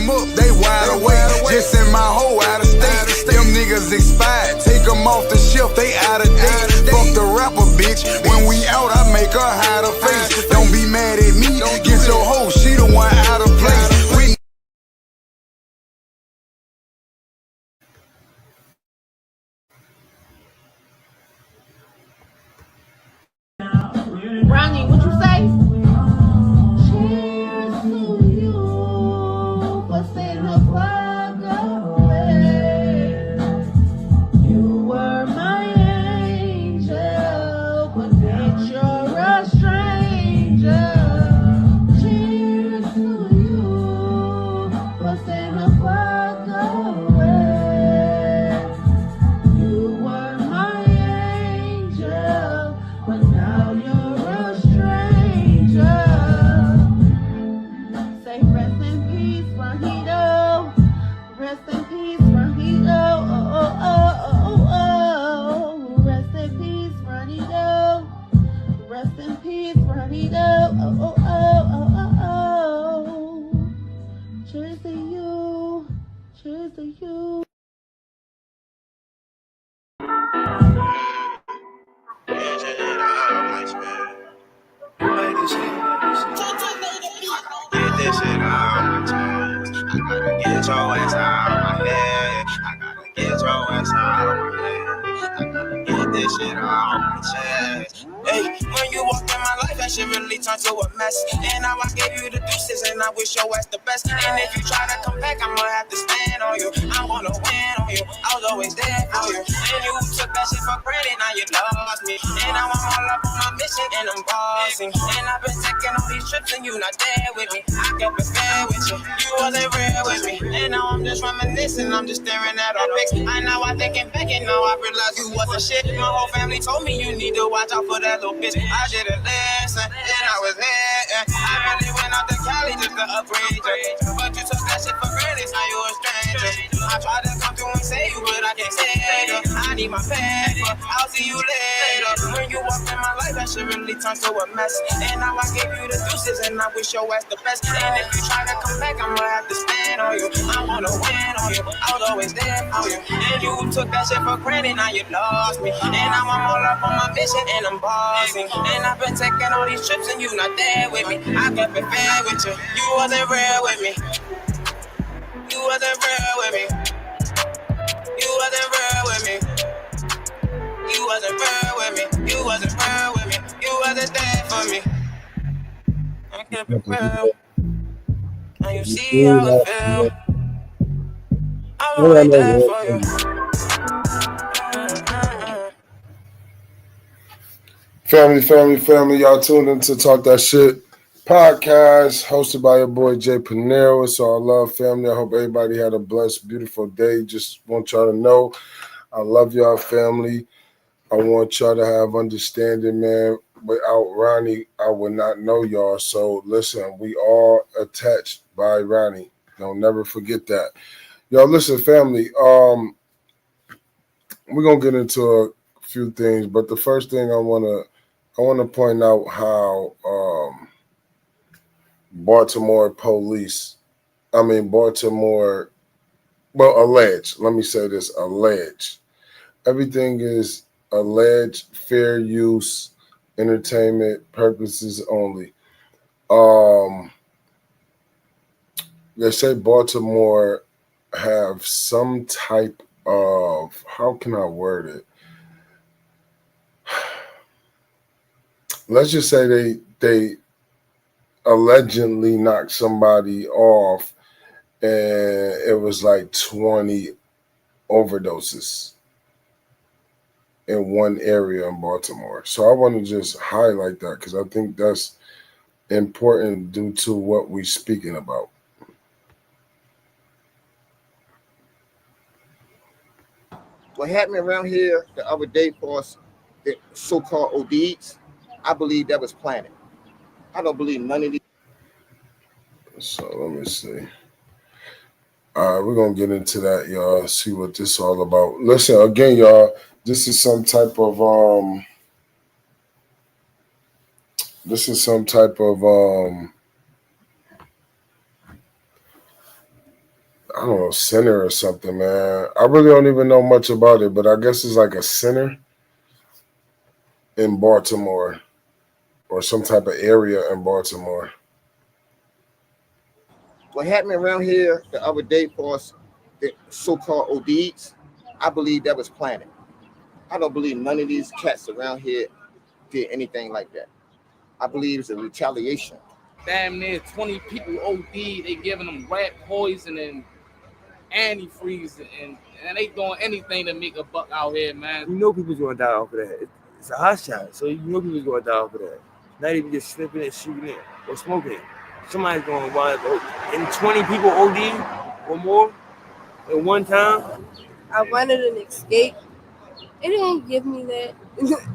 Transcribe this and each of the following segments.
them up, they wide awake. Just in my whole out of state. Them niggas expired, take them off the shelf, they out of date. Fuck the rapper, bitch. When we out, I make her hide her face. Don't be mad at me, get your hoe, she the one out of place. Ronnie, what you say? Cheers to you for saying the fuck away. You were my angel, but bitch, you're a stranger. Cheers to you for saying the fuck away. You were my angel, but now you're a stranger. Say rest in peace, Rahito. Rest in peace, Rahito. Oh, oh, oh, oh, oh. Rest in peace, Rahito. Rest in peace, Rahito. Oh, oh, oh, oh, oh, oh. Cheers to you. Cheers to you. Get this shit out my chest. I gotta get your ass out my head. I gotta get your ass out my head. I gotta get this shit out my chest. Hey, when you walk in my life, that shit really turned to a mess. And now I gave you the deuces, and I wish your ass the best. And if you try to come back, I'ma have to stand on you. I'm gonna win on you. I was always there for you. And you took that shit for granted, now you lost me. And now I'm all up on my mission, and I'm bossing. And I've been taking all these trips, and you not there with me. I kept it fair with you. You wasn't real with me. And now I'm just reminiscing, I'm just staring at our pics. I know I thinking back, and now I realize you wasn't shit. My whole family told me you need to watch out for that little bitch. I didn't listen, and I was there. I really went out to Cali just to upgrade you. But you took that shit for granted, now you a stranger. I tried to come through and save you, but I can't save you. I need my paper, I'll see you later. When you walk in my life, that shit really turned to a mess. And now I gave you the deuces, and I wish your ass the best. And if you try to come back, I'ma have to stand on you. I wanna win on you, I was always there for you. And you took that shit for granted, now you lost me. And now I'm all up on my mission, and I'm bossing. And I've been taking all these trips, and you not there with me. I kept it fair with you, you wasn't real with me. You wasn't real with me. You wasn't real with me. You wasn't real with me. You wasn't real with me. You wasn't there for me. I kept it real. And you see how I feel. I'm always there for you. Family, y'all tuned in to Talk That Shit podcast hosted by your boy Jay Panero. It's all love, family. I hope everybody had a blessed, beautiful day. Just want y'all to know I love y'all, family. I want y'all to have understanding, man. Without Ronnie, I would not know y'all. So listen, we all attached by Ronnie. Don't never forget that. Y'all listen, family. We're gonna get into a few things, but the first thing I wanna point out how Baltimore, alleged. Let me say this, alleged. Everything is alleged, fair use, entertainment purposes only. They say Baltimore have some type of, how can I word it? Let's just say they allegedly knocked somebody off and it was like 20 overdoses in one area in Baltimore. So I want to just highlight that because I think that's important due to what we're speaking about. What happened around here the other day for us, the so-called ODs, I believe that was planned. I don't believe none of these. So let me see. All right, we're going to get into that, y'all, see what this is all about. Listen, again, y'all, this is some type of don't know, center or something, man. I really don't even know much about it, but I guess it's like a center in Baltimore or some type of area in Baltimore. What happened around here the other day for us, the so-called ODs, I believe that was planned. I don't believe none of these cats around here did anything like that. I believe it's a retaliation. Damn near 20 people OD. They giving them rat poison and antifreeze, and they doing anything to make a buck out here, man. You know people's gonna die off of that. It's a hot shot, so you know people's gonna die off of that. Not even just sniffing it, shooting it, or smoking it. Somebody's gonna wind up. And 20 people OD or more at one time. I wanted an escape. It didn't give me that,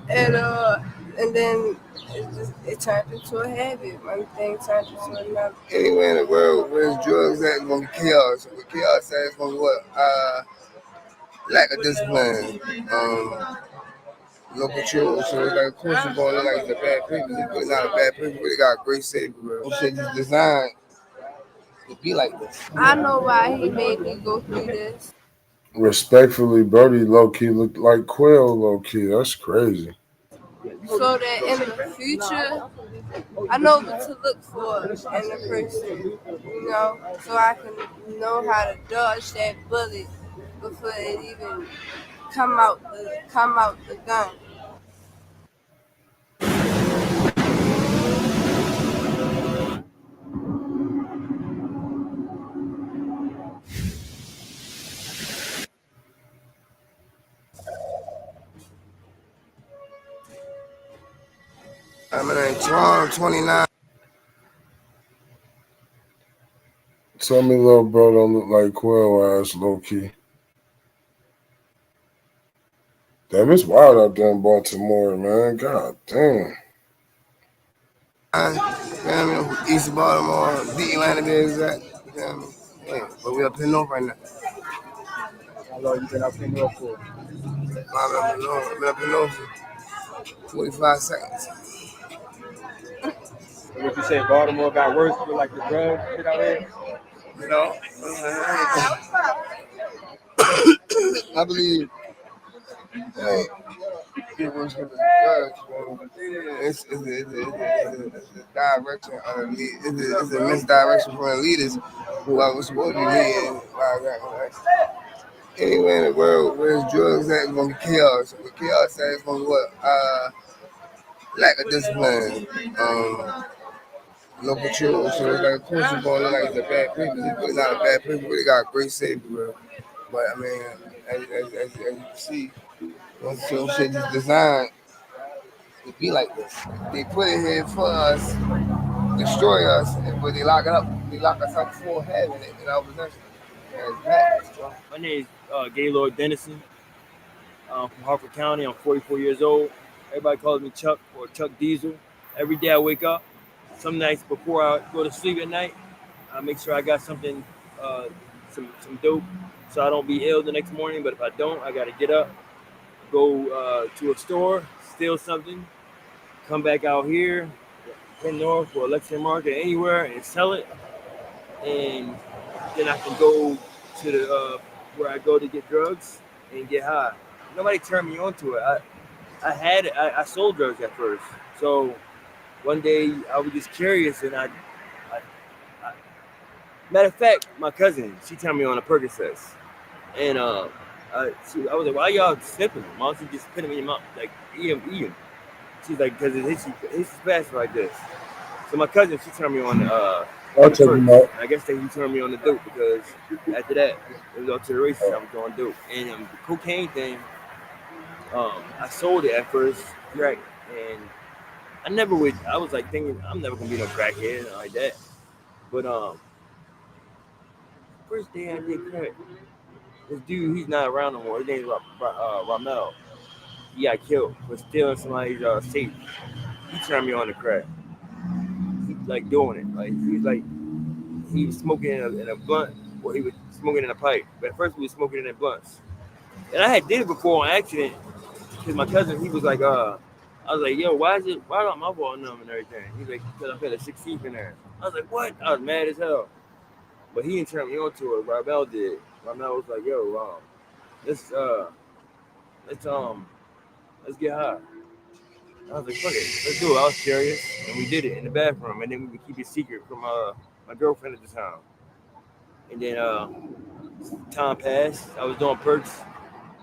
and then it turned into a habit. One thing turned into another. Anywhere in the world where drugs at, it's gonna be chaos. With chaos at, it's gonna be what? Lack of discipline. No control. So it's like, of course, you're gonna look like it's a bad person, but it's not a bad person. But it got a great safety, bro. Shit just designed to be like this. I know why he made me go through this. Respectfully, Brody low-key looked like Quell low-key. That's crazy. So that in the future, I know what to look for in a person, you know, so I can know how to dodge that bullet before it even come out the gun. I'm in Toronto, 29. Tell me little bro don't look like Quell ass low-key. Damn, it's wild out there in Baltimore, man. God damn. East of Baltimore, the Atlanta to be exact. Yeah, but we up in North right now. How long you been up in North for? I've been up in North for 45 seconds. Would you say Baltimore got worse with like the drugs shit out there? You know, I believe get worse with the drugs. It's a direction of the lead. It's a misdirection from the leaders who I was supposed to be leading. Anywhere in the world where there's drugs at, it's gonna be chaos. With chaos at, it's gonna be what? Lack of discipline. No control. So it's like, of course, you're gonna look like it's a bad person, but it's not a bad person. But it got a great safety, bro. But I mean, as you can see, so shit is designed to be like this. They put it here for us, destroy us, but they lock it up. They lock us up for having it in our possession. My name is Gaylord Dennison. From Harford County. I'm 44 years old. Everybody calls me Chuck or Chuck Diesel. Every day I wake up. Some nights before I go to sleep at night, I make sure I got something, some dope, so I don't be ill the next morning. But if I don't, I got to get up, go to a store, steal something, come back out here, in North or Lexington Market, anywhere, and sell it. And then I can go to the where I go to get drugs and get high. Nobody turned me on to it. I sold drugs at first. So one day I was just curious, and I matter of fact, my cousin, she turned me on a Percocets. And I was like, why y'all sniffing them? Why don't you just put them in your mouth, like eat them? She's like, because it hits fast like this. So my cousin, she turned me on I guess they turned me on the dope, because after that, it was up to the races. I was doing dope. And the cocaine thing, I sold it at first, crack, and I was like thinking, I'm never gonna be no crackhead like that. But first day I did crack, this dude, he's not around no more. His name's Ramel. He got killed for stealing somebody's safe. He turned me on to crack. He like doing it. Like he was smoking in a blunt, or he was smoking in a pipe. But at first we was smoking in blunts. And I had did it before on accident, because my cousin, he was like, I was like, yo, why not my ball numb and everything? He's like, because I felt a 16th in there. I was like, what? I was mad as hell. But he didn't turn me on to it. Ramel did. Ramel was like, "Yo, let's let's let's get high." I was like, "Fuck it, let's do it." I was curious, and we did it in the bathroom, and then we would keep it secret from my girlfriend at the time. And then time passed. I was doing perks.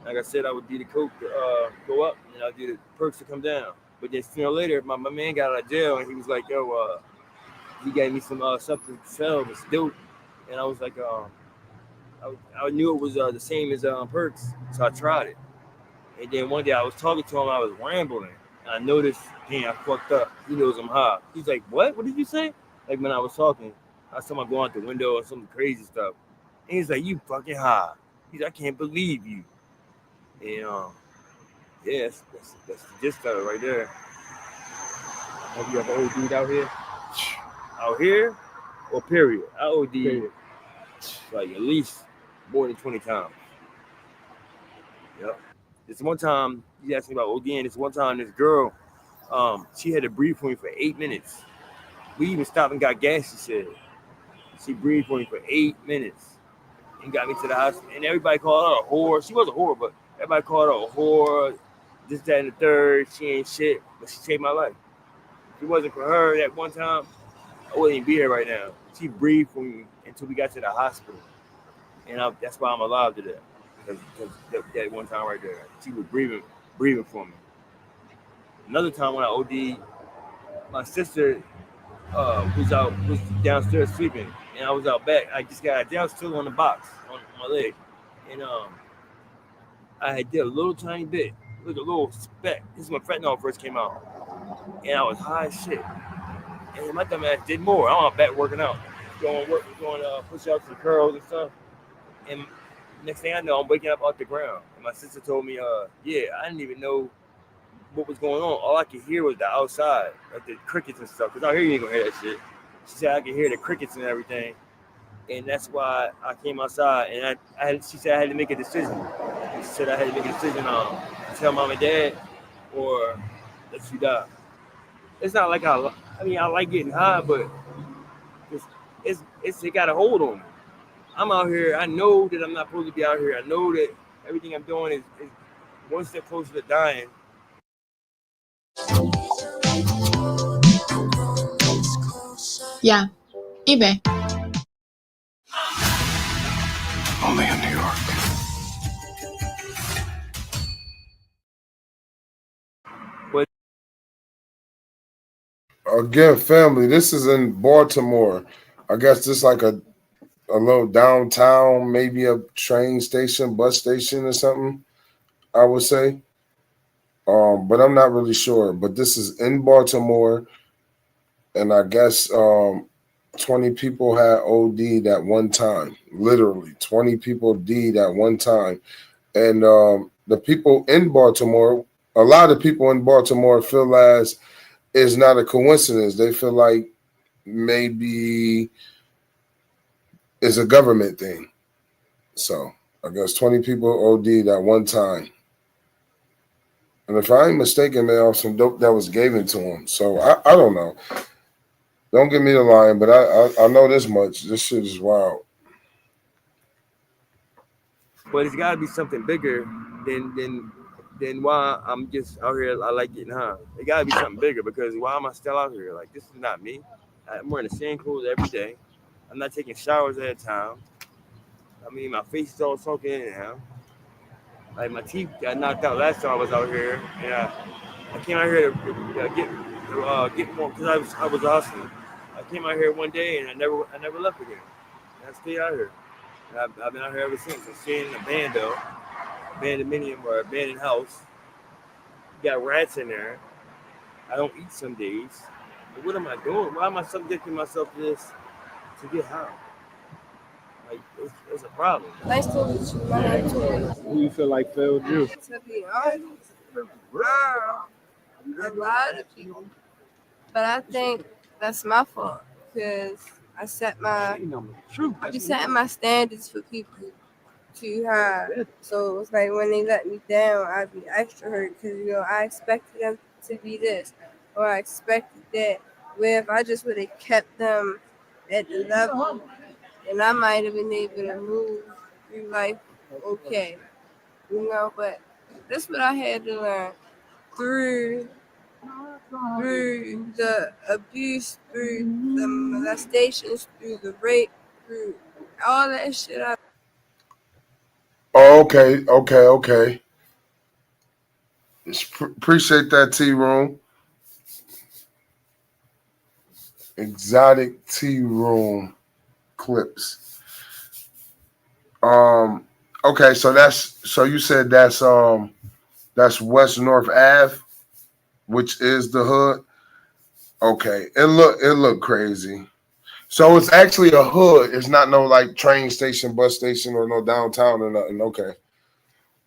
Like I said, I would do the coke to go up, and I'd do the perks to come down. But then sooner or later, my man got out of jail, and he was like, "Yo, he gave me some something to sell, it's dope." And I was like, I knew it was the same as perks, so I tried it. And then one day I was talking to him, I was rambling, and I noticed, damn, I fucked up. He knows I'm high. He's like, "What? What did you say?" Like when I was talking, I saw him go out the window or some crazy stuff. And he's like, "You fucking high." He's like, "I can't believe you." And yeah, that's the gist of it right there. Have you ever OD'd out here? Out here? Or period? I OD'd like at least more than 20 times. Yep. This one time, you asked me about ODing. This one time, this girl, she had to breathe for me for 8 minutes. We even stopped and got gas, she said. She breathed for me for 8 minutes and got me to the hospital. And everybody called her a whore. She was a whore, but everybody called her a whore, this, that, and the third. She ain't shit, but she saved my life. If it wasn't for her that one time, I wouldn't even be here right now. She breathed for me until we got to the hospital. And that's why I'm alive today. Because that one time right there, she was breathing for me. Another time when I OD'd, my sister was downstairs sleeping, and I was out back. I just got down still on the box on my leg, and I had did a little tiny bit, like a little speck. This is when fentanyl first came out, and I was high as shit. And my dumb ass did more. I'm out back working out, doing push-ups and curls and stuff. And next thing I know, I'm waking up off the ground. And my sister told me, yeah, I didn't even know what was going on. All I could hear was the outside, like the crickets and stuff. Because out here, you ain't gonna hear that shit. She said I could hear the crickets and everything. And that's why I came outside. And she said I had to make a decision. She said I had to make a decision to tell mom and dad or let you die. It's not like I like getting high, but it got a hold on me. I'm out here. I know that I'm not supposed to be out here. I know that everything I'm doing is one step closer to dying. Yeah, eBay. Only in New York. But Again, family, this is in Baltimore. I guess this like a little downtown, maybe a train station, bus station or something, I would say. But I'm not really sure. But this is in Baltimore, and I guess 20 people had OD'd at one time. Literally, 20 people D'd at one time. And the people in Baltimore, a lot of people in Baltimore feel as it's not a coincidence. They feel like maybe it's a government thing. So I guess 20 people OD'd at one time. And if I ain't mistaken, they have some dope that was given to them. So I don't know. Don't give me the line, but I know this much. This shit is wild. But it's got to be something bigger than why I'm just out here. I like getting high. It got to be something bigger because why am I still out here? Like, this is not me. I'm wearing the same clothes every day. I'm not taking showers at a time. I mean, my face is all sunken in now. Like, my teeth got knocked out last time I was out here. And I came out here to get more because I was a hustler. I came out here one day and I never left again. And I stayed out here. And I've been out here ever since. I'm staying in a abandoned or abandoned house. You got rats in there. I don't eat some days. But what am I doing? Why am I subjecting myself to this to get high? Like, it's a problem. Nice to meet you. My name's Tori. Who you feel like failed you? To be honest, a lot of people. But I think that's my fault because I be setting my standards for people too high. So it's like when they let me down, I be extra hurt because I expected them to be this or I expected that. Where if I just would have kept them at the level and I might have been able to move through life okay, but that's what I had to learn through the abuse, through the molestations, through the rape, through all that shit. Oh, okay. Appreciate that, T Room. Exotic Tea Room clips. Okay, so you said that's West North Ave, which is the hood. Okay, it look crazy. So it's actually a hood. It's not no like train station, bus station, or no downtown or nothing. Okay,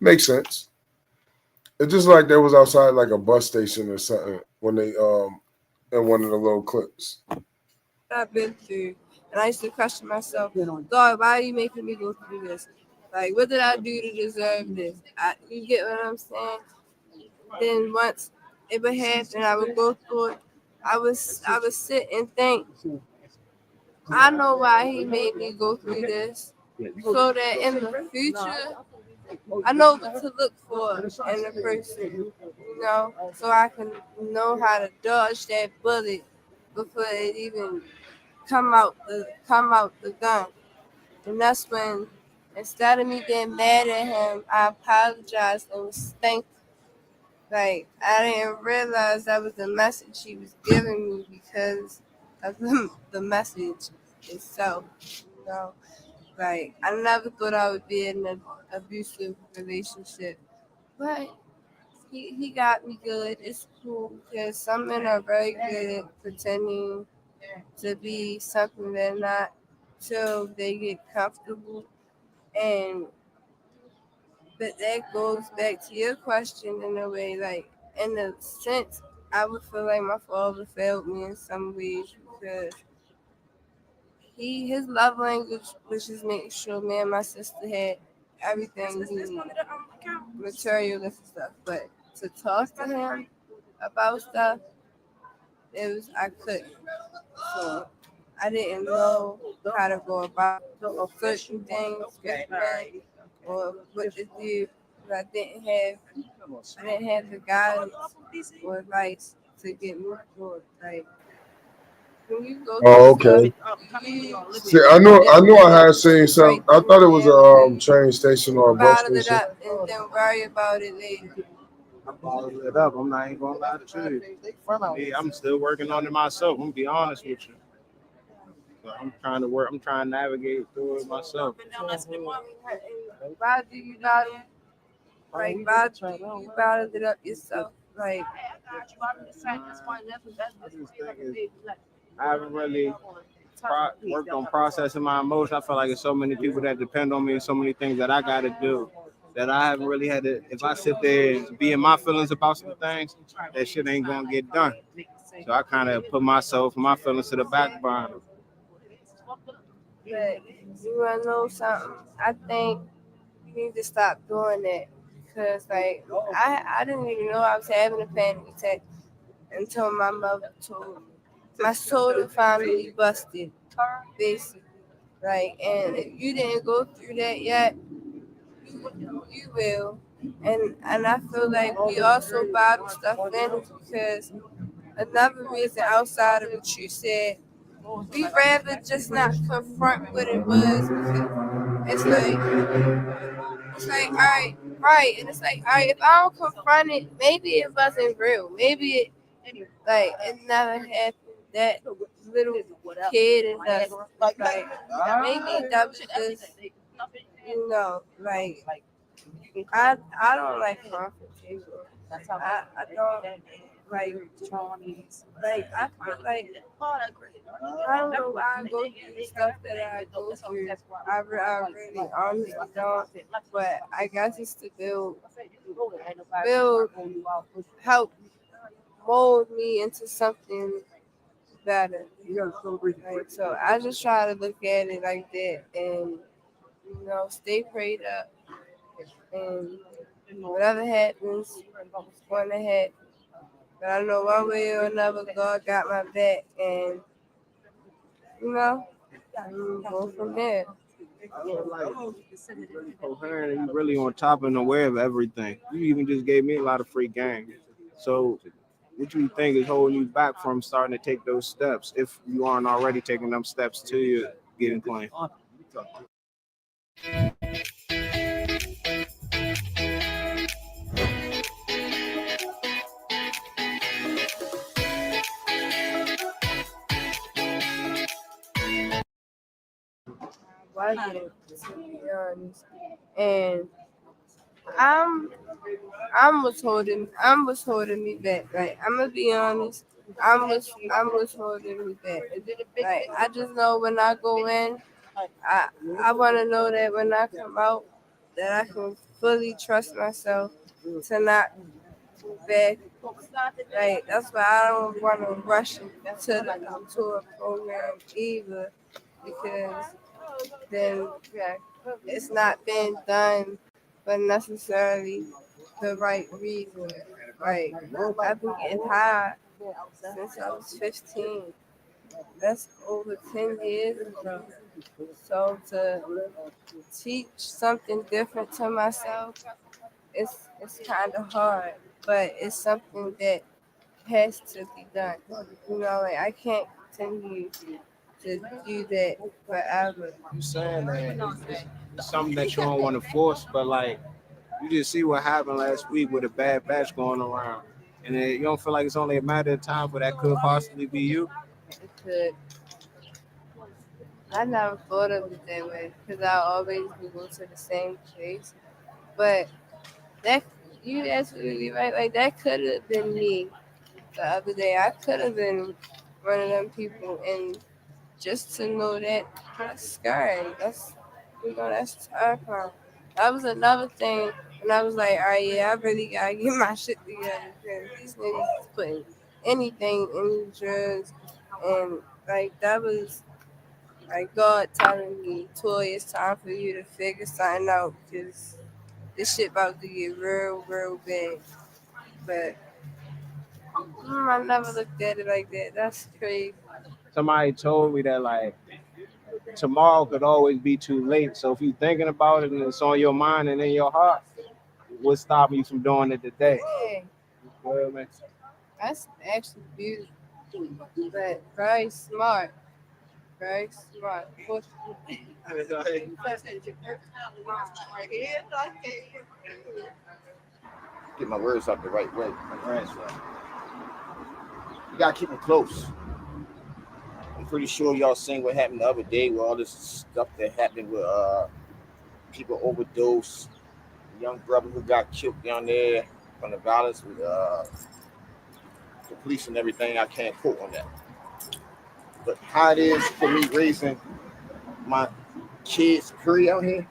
makes sense. It's just like there was outside like a bus station or something when they in one of the little clips. I've been through, and I used to question myself, God, why are you making me go through this? Like, what did I do to deserve this? You get what I'm saying? Then once it would happen, I would go through it. I would sit and think, I know why he made me go through this, so that in the future, I know what to look for in a person, so I can know how to dodge that bullet before it even come out the gun. And that's when, instead of me getting mad at him, I apologized and was thankful. Like, I didn't realize that was the message he was giving me because of the message itself. You know, like, I never thought I would be in an abusive relationship, but he got me good. It's cool because some men are very good at pretending to be something they're not till they get comfortable. And but that goes back to your question in a way, like in a sense, I would feel like my father failed me in some ways because his love language was just making sure me and my sister had everything we needed, materialistic stuff. But to talk to him about stuff, I couldn't. So I didn't know how to go about certain things with men or what to do. I didn't have the guidance or advice to get me through it. Like, when you go through Oh, stuff, okay. you See, I knew I had seen right some. I then thought it and was there, or a you train station or a bus bottle it station. up and then worry about it later. I followed it up. I'm not even gonna lie to you. Yeah, I'm still working on it myself. I'm gonna be honest with you. So I'm trying to work. I'm trying to navigate through it myself. Why do you not why do you bottle it up yourself? Like, I haven't really worked on processing my emotions. I feel like there's so many people that depend on me and so many things that I got to do that I haven't really had to. If I sit there and be in my feelings about some things, that shit ain't gonna get done. So I kind of put myself and my feelings to the back burner. but you wanna know something? I think you need to stop doing that because, like, I didn't even know I was having a panic attack until my mother told me. My soda finally busted, basically. Like, and if you didn't go through that yet, you will. And I feel like we also bottle stuff in because another reason outside of what you said, we rather just not confront what it was because it's like, all right, right, and it's like, all right, if I don't confront it, maybe it wasn't real, maybe it never happened. That little kid and us, like, maybe that was just, like, I don't like confrontation. I don't like I feel like I don't know why I go through the stuff that I go through. I really honestly don't. But I guess it's to build, help mold me into something better. Like, so I just try to look at it like that and stay prayed up and whatever happens, it's going to happen. But I know one way or another, God got my back, and you know, go from there. Coherent and you really on top and aware of everything. You even just gave me a lot of free game. So what do you think is holding you back from starting to take those steps if you aren't already taking them steps to you getting clean? Wasn't, to be honest. And I'm I'm what's holding me back. Like I'm gonna be honest. I'm what's holding me back. Like I just know when I go in, I I wanna know that when I come out that I can fully trust myself to not go back. Like that's why I don't wanna rush to a program either because then yeah, it's not been done for necessarily the right reason. Like I've been getting high since I was 15. That's over 10 years ago. So to teach something different to myself, it's kind of hard, but it's something that has to be done. You know, like I can't continue to do that forever. You saying that it's something that you don't want to force, but like you just see what happened last week with a bad batch going around, and then you don't feel like it's only a matter of time for that could possibly be you. It could. I never thought of it that way because I always would go to the same place. But that you absolutely right. Like that could have been me the other day. I could have been one of them people, and just to know that that's scary. That's terrifying. That was another thing, and I was like, all right, yeah, I really gotta get my shit together because these niggas is putting anything in drugs, and like that was like God telling me, Toy, it's time for you to figure something out because this shit about to get real, real bad. But I never looked at it like that. That's crazy. Somebody told me that like tomorrow could always be too late. So if you're thinking about it and it's on your mind and in your heart, what's stopping you from doing it today? Yeah, Well, man. that's actually beautiful, but very smart. Very smart. Get my words out the right way. Right. You gotta keep them close. I'm pretty sure y'all seen what happened the other day with all this stuff that happened with people overdose. A young brother who got killed down there from the violence with the police and everything. I can't quote on that. But how it is for me raising my kids, period, out here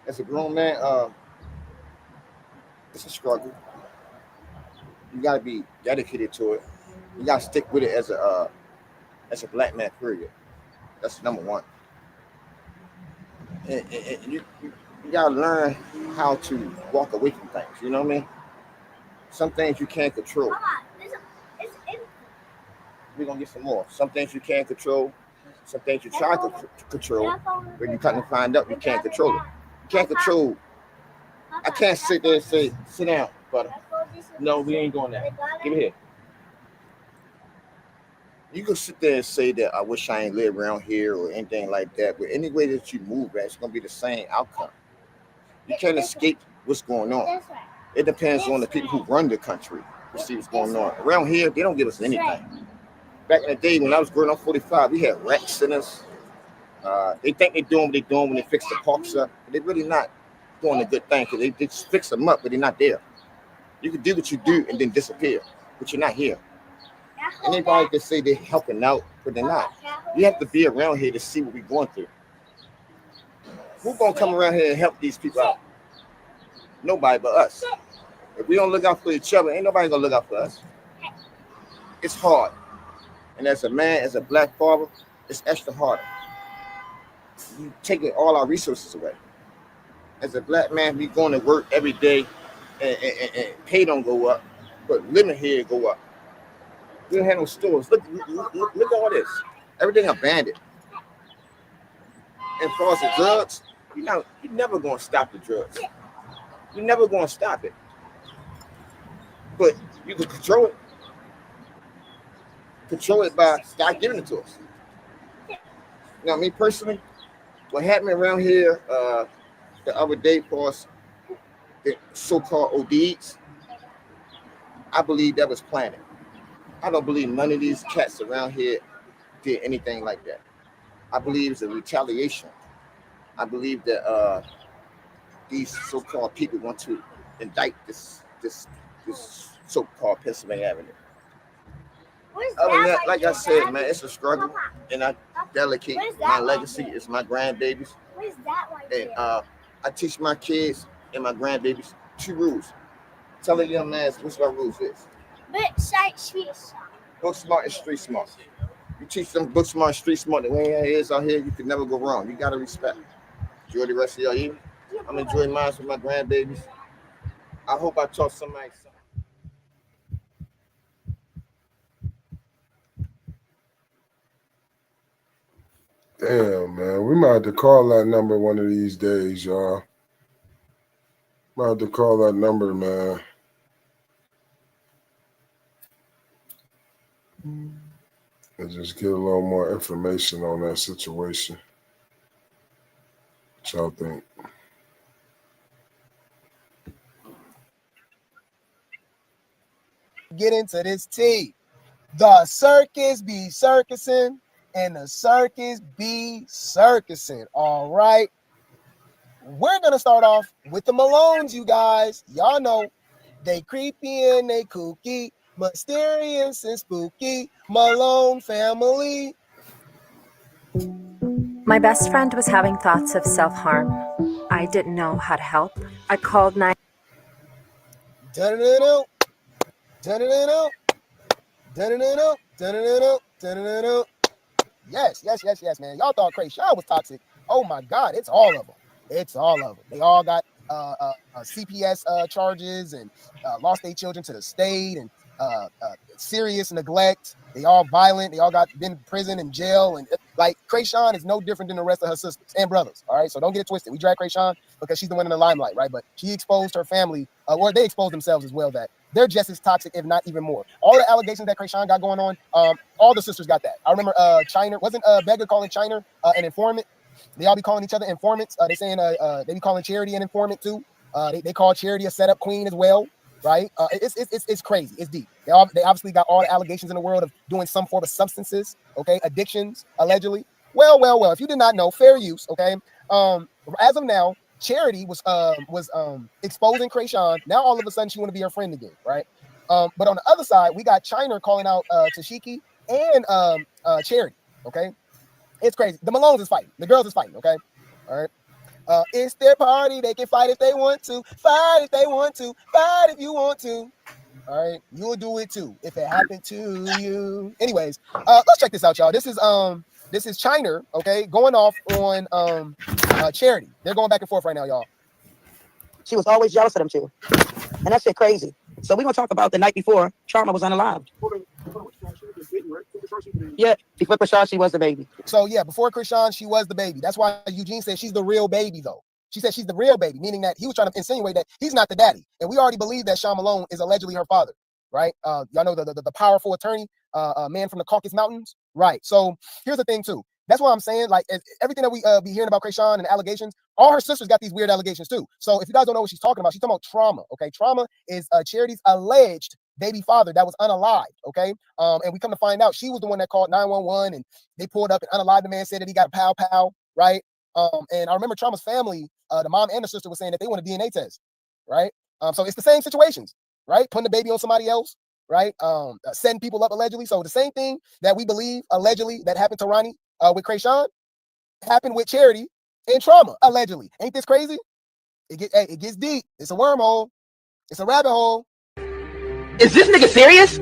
as a grown man, it's a struggle. You gotta be dedicated to it. You gotta stick with it as a black man, period. That's number one. And you gotta learn how to walk away from things. You know what I mean? Some things you can't control. We're gonna get some more. Some things you can't control. Some things you try to control, but you kind of find out you can't control it. You can't control. I can't sit there and say, "Sit down, brother." No, we ain't doing that. Give it here. You can sit there and say that I wish I ain't live around here or anything like that, but any way that you move, it's gonna be the same outcome. You can't escape what's going on. It depends on the people who run the country to see what's going on. Around here, they don't give us anything. Back in the day when I was growing up 45, we had rec centers. They think they're doing what they're doing when they fix the parks up, but they're really not doing a good thing because they just fix them up, but they're not there. You can do what you do and then disappear, but you're not here. Anybody can say they're helping out, but they're not. You have to be around here to see what we're going through. Who's gonna come around here and help these people out? Nobody but us. If we don't look out for each other, ain't nobody gonna look out for us. It's hard. And as a man, as a black father, it's extra harder. You taking all our resources away. As a black man, we going to work every day and pay don't go up, but living here go up. We don't have no stores. Look at all this. Everything abandoned. And far as the drugs, you're never gonna stop the drugs. You're never gonna stop it. But you can control it. Control it by start giving it to us. Now, me personally, what happened around here the other day for us, the so-called ODs, I believe that was planned. I don't believe none of these cats around here did anything like that. I believe it's a retaliation. I believe that these so-called people want to indict this so-called Pennsylvania Avenue. Other than that, like I said, man, it's a struggle, and I delegate my legacy. It's my grandbabies, and I teach my kids and my grandbabies 2 rules. Tell a young man what's my rules is. Book smart and street smart. You teach them book smart and street smart the way it is out here, you can never go wrong. You gotta respect. Enjoy the rest of your evening. I'm enjoying mine with my grandbabies. I hope I taught somebody something. Damn, man. We might have to call that number one of these days, y'all. Might have to call that number, man. And just get a little more information on that situation. What y'all think? Get into this tea. The circus be circusing, and the circus be circusing. All right. We're going to start off with the Malones, you guys. Y'all know they creepy and they kooky, mysterious and spooky. Malone family. My best friend was having thoughts of self-harm. I didn't know how to help. I called 9. Da-da-da-da. Da-da-da-da. Da-da-da-da. Da-da-da-da. Da-da-da-da. Yes, man. Y'all thought Chrisean was toxic. Oh my God, it's all of them. It's all of them. They all got CPS charges and lost their children to the state and serious neglect. They all violent. They all been in prison and jail. And like Chrisean is no different than the rest of her sisters and brothers. All right, so don't get it twisted. We drag Chrisean because she's the one in the limelight, right? But she exposed her family, or they exposed themselves as well, that they're just as toxic, if not even more. All the allegations that Chrisean got going on, all the sisters got that. I remember chyna, wasn't Beggar calling chyna an informant? They all be calling each other informants. They saying they be calling Charity an informant too. They call Charity a setup queen as well, right? It's crazy. It's deep. They obviously got all the allegations in the world of doing some form of substances, okay, addictions allegedly. Well. If you did not know, fair use, okay. As of now, Charity was exposing Chrisean. Now all of a sudden she want to be her friend again, right? But on the other side, we got chyna calling out Tashiki and Charity, okay. It's crazy. The Malones is fighting. The girls is fighting, okay? All right. It's their party. They can fight if they want to. Fight if they want to. Fight if you want to. All right. You'll do it too if it happened to you. Anyways, let's check this out, y'all. This is chyna, okay, going off on Charity. They're going back and forth right now, y'all. She was always jealous of them two. And that shit crazy. So we're gonna talk about the night before Trauma was unalived. Yeah, before Chrisean, she was the baby. So yeah, before Chrisean, she was the baby. That's why Eugene said she's the real baby, though. She said she's the real baby, meaning that he was trying to insinuate that he's not the daddy. And we already believe that Sean Malone is allegedly her father, right? Y'all know the powerful attorney, man from the Caucasus Mountains, right? So here's the thing too. That's why I'm saying, like, everything that we be hearing about Chrisean and allegations, all her sisters got these weird allegations too. So if you guys don't know what she's talking about Trauma, okay? Trauma is Charity's alleged baby father that was unalived, okay? And we come to find out she was the one that called 911 and they pulled up and unalived the man, said that he got a pow, right? And I remember Trauma's family, the mom and the sister was saying that they want a DNA test, right? So it's the same situations, right? Putting the baby on somebody else, right? Setting people up allegedly. So the same thing that we believe allegedly that happened to Ronnie with Chrisean happened with Charity and Trauma allegedly. Ain't this crazy? It gets deep. It's a wormhole. It's a rabbit hole. Is this nigga serious?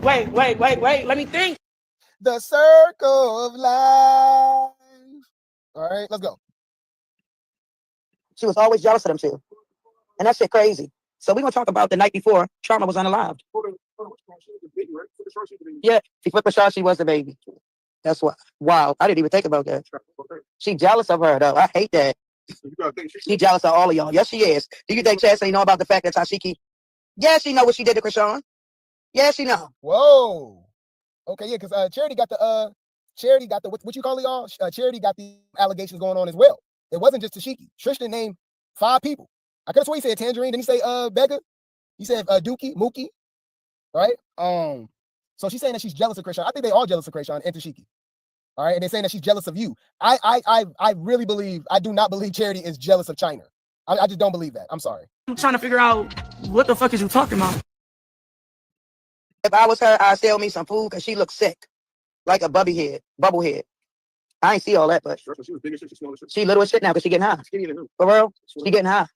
Wait. Let me think. The circle of life. All right, let's go. She was always jealous of them two. And that shit crazy. So we're gonna talk about the night before Trauma was unalived. Yeah, before Chrisean, she was the baby. That's what. Wow, I didn't even think about that. She jealous of her though. I hate that. She jealous of all of y'all. Yes, she is. Do you think Chastity know about the fact that Tashiki? Yeah, she know what she did to Krishan. Yeah, she know. Whoa. Okay, yeah, because Charity got the what you call it, y'all? Charity got the allegations going on as well. It wasn't just Tashiki. Tristan named 5 people. I could have sworn he said Tangerine. Didn't he say Becca? He said Dookie, Mookie, right? So she's saying that she's jealous of Krishan. I think they all jealous of Krishan and Tashiki. All right, and they're saying that she's jealous of you. I really believe, I do not believe Charity is jealous of Chyna. I just don't believe that. I'm sorry. I'm trying to figure out what the fuck is you talking about. If I was her, I'd sell me some food because she looks sick, like a bubble head. I ain't see all that, but she little as shit now because she getting high. For real, she getting high.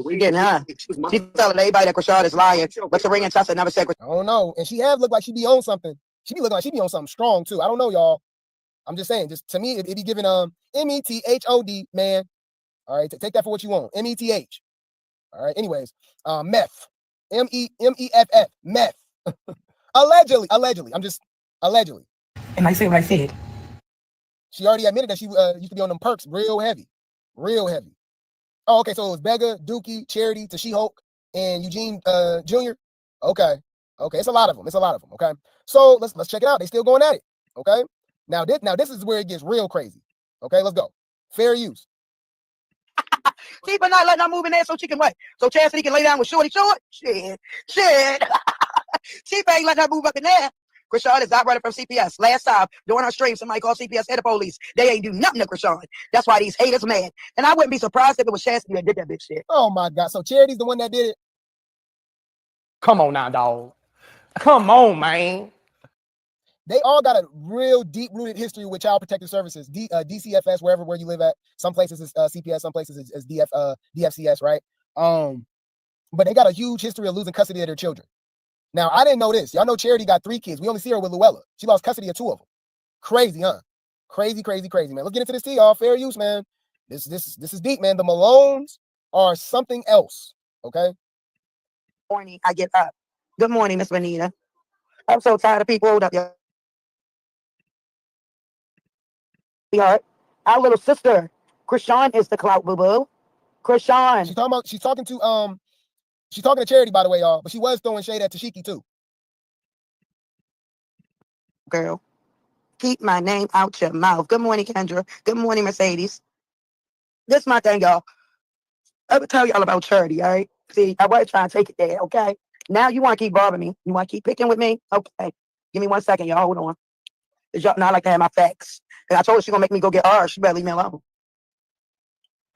She getting high. She telling everybody that Krishan is lying, but Serena and Tessa never said. I don't know, and she have looked like she be on something. She be looking like she be on something strong too. I don't know, y'all. I'm just saying, just to me, it be giving METHOD, man. All right, take that for what you want. METH. All right. Anyways, meth. MEFF. Meth. Allegedly. I'm just allegedly. And I say what I said. She already admitted that she used to be on them perks real heavy. Oh, okay. So it was Begga, Dookie, Charity, She-Hulk, and Eugene Jr. Okay. It's a lot of them. Okay. So let's check it out. They still going at it. Okay. Now this is where it gets real crazy. Okay, let's go. Fair use. Keep her not letting her move in there so she can what? So Chastity can lay down with Shorty Short? Shit. She ain't letting her move up in there. Krishan is not running from CPS. Last time, during her stream, somebody called CPS and the police. They ain't do nothing to Krishan. That's why these haters mad. And I wouldn't be surprised if it was Chastity that did that bitch shit. Oh my God. So Charity's the one that did it? Come on now, dog. Come on, man. They all got a real deep-rooted history with Child Protective Services, DCFS, where you live at. Some places is CPS, some places is DFCS, right? But they got a huge history of losing custody of their children. Now, I didn't know this. Y'all know Charity got 3 kids. We only see her with Luella. She lost custody of 2 of them. Crazy, huh? Crazy, man. Let's get into this tea, y'all. Fair use, man. This is deep, man. The Malones are something else, okay? Morning, I get up. Good morning, Miss Benita. I'm so tired of people. Hold up, y'all. Our little sister, Krishan, is the clout, boo-boo. Krishan. She's talking to Charity, by the way, y'all, but she was throwing shade at Tashiki too. Girl, keep my name out your mouth. Good morning, Kendra. Good morning, Mercedes. This is my thing, y'all. I would tell y'all about Charity, all right? See, I wasn't trying to take it there, okay? Now you want to keep bothering me. You want to keep picking with me? Okay. Give me 1 second, y'all. Hold on. Y'all not like to have my facts. And I told her she's going to make me go get R. She better leave me alone.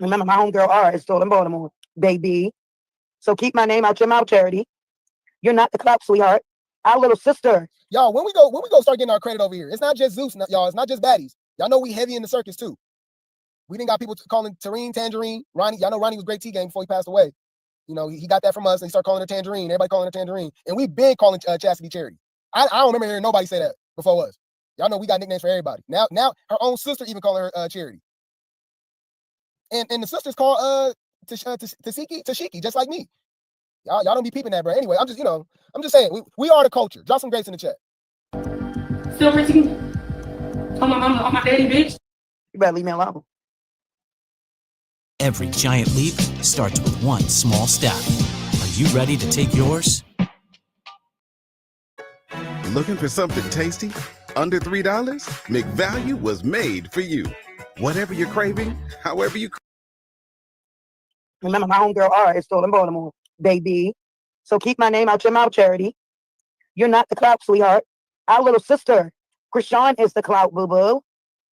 Remember, my homegirl R is still in Baltimore, baby. So keep my name out your mouth, Charity. You're not the clout, sweetheart. Our little sister. Y'all, when we go start getting our credit over here, it's not just Zeus, y'all. It's not just baddies. Y'all know we heavy in the circus too. We didn't got people calling Tareen Tangerine. Ronnie, y'all know Ronnie was great T-game before he passed away. You know, he got that from us and he started calling her Tangerine. Everybody calling her Tangerine. And we've been calling Chastity Charity. I don't remember hearing nobody say that before us. Y'all know we got nicknames for everybody. Now her own sister even calling her Charity. And the sisters call Tashiki, just like me. Y'all don't be peeping that, bro. Anyway, I'm just saying, we are the culture. Drop some grapes in the chat. Still receiving on my daddy, bitch. You better leave me alone. Every giant leap starts with one small step. Are you ready to take yours? Looking for something tasty? Under $3? McValue was made for you. Whatever you're craving, however you. Remember, my homegirl R is still in Baltimore, baby. So keep my name out your mouth, Charity. You're not the clout, sweetheart. Our little sister, Krishan, is the clout, boo-boo.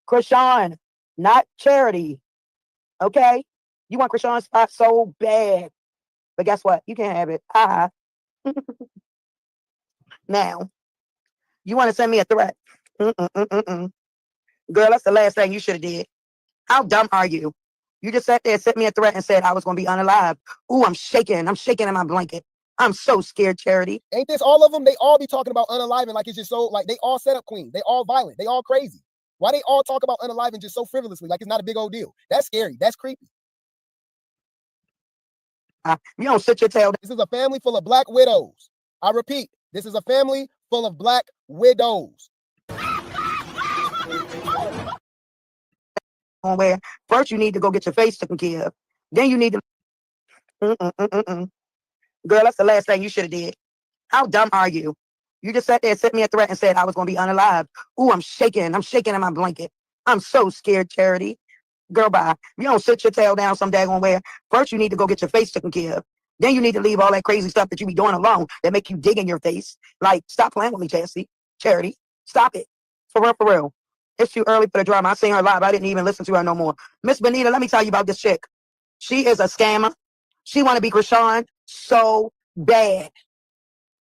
Krishan, not Charity. Okay? You want Krishan's spot so bad. But guess what? You can't have it. Now, you want to send me a threat? Girl, that's the last thing you should have did. How dumb are you? You just sat there and sent me a threat and said I was going to be unalive. Ooh, I'm shaking. I'm shaking in my blanket. I'm so scared, Charity. Ain't this all of them? They all be talking about unaliving like it's just so, like they all set up queens. They all violent. They all crazy. Why they all talk about unaliving just so frivolously like it's not a big old deal? That's scary. That's creepy. You don't sit your tail. This is a family full of black widows. I repeat, this is a family full of black widows. Where first you need to go get your face taken care of. Then you need to. Mm-mm-mm-mm-mm. Girl, that's the last thing you should have did. How dumb are you? You just sat there and sent me a threat and said I was going to be unalive. Ooh, I'm shaking. I'm shaking in my blanket. I'm so scared, Charity. Girl, bye. You don't sit your tail down some daggone where. First, you need to go get your face taken care of. Then you need to leave all that crazy stuff that you be doing alone that make you dig in your face. Like, stop playing with me, Chastity. Charity. Stop it. For real, for real. It's too early for the drama. I seen her live. I didn't even listen to her no more. Miss Benita, let me tell you about this chick. She is a scammer. She want to be Krishan so bad.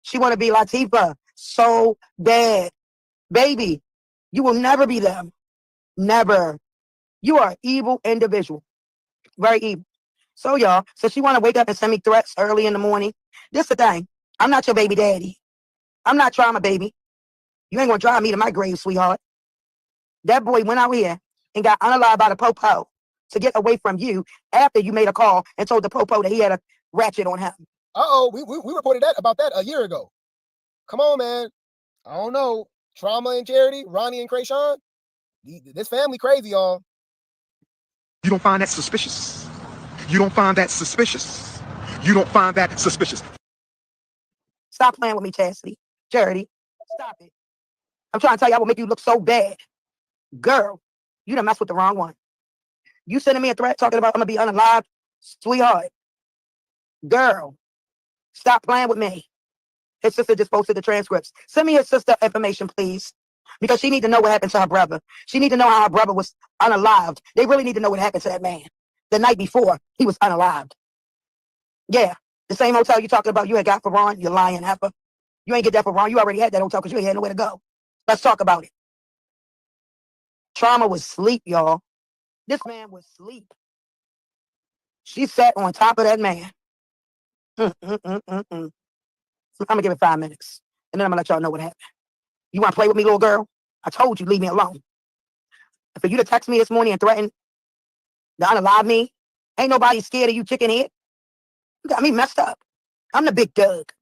She want to be Latifah so bad. Baby, you will never be them. Never. You are an evil individual. Very evil. So, y'all, so she want to wake up and send me threats early in the morning. This the thing. I'm not your baby daddy. I'm not trauma baby. You ain't going to drive me to my grave, sweetheart. That boy went out here and got unalived by the popo to get away from you after you made a call and told the popo that he had a ratchet on him. We reported about that a year ago. Come on, man. I don't know. Trauma and Charity, Ronnie and Krayshawn. This family crazy, y'all. You don't find that suspicious? You don't find that suspicious? You don't find that suspicious? Stop playing with me, Chastity. Charity, stop it. I'm trying to tell you, I will make you look so bad. Girl, you done messed with the wrong one. You sending me a threat talking about I'm going to be unalive? Sweetheart. Girl, stop playing with me. His sister just posted the transcripts. Send me his sister information, please. Because she need to know what happened to her brother. She need to know how her brother was unalived. They really need to know what happened to that man the night before he was unalived. Yeah, the same hotel you talking about you had got for Ron, you lying heifer. You ain't get that for Ron. You already had that hotel because you ain't had nowhere to go. Let's talk about it. Trauma was sleep, y'all. This man was sleep. She sat on top of that man. I'm going to give it 5 minutes. And then I'm going to let y'all know what happened. You want to play with me, little girl? I told you, leave me alone. And for you to text me this morning and threaten to unalive me, ain't nobody scared of you, chicken head. You got me messed up. I'm the big Doug.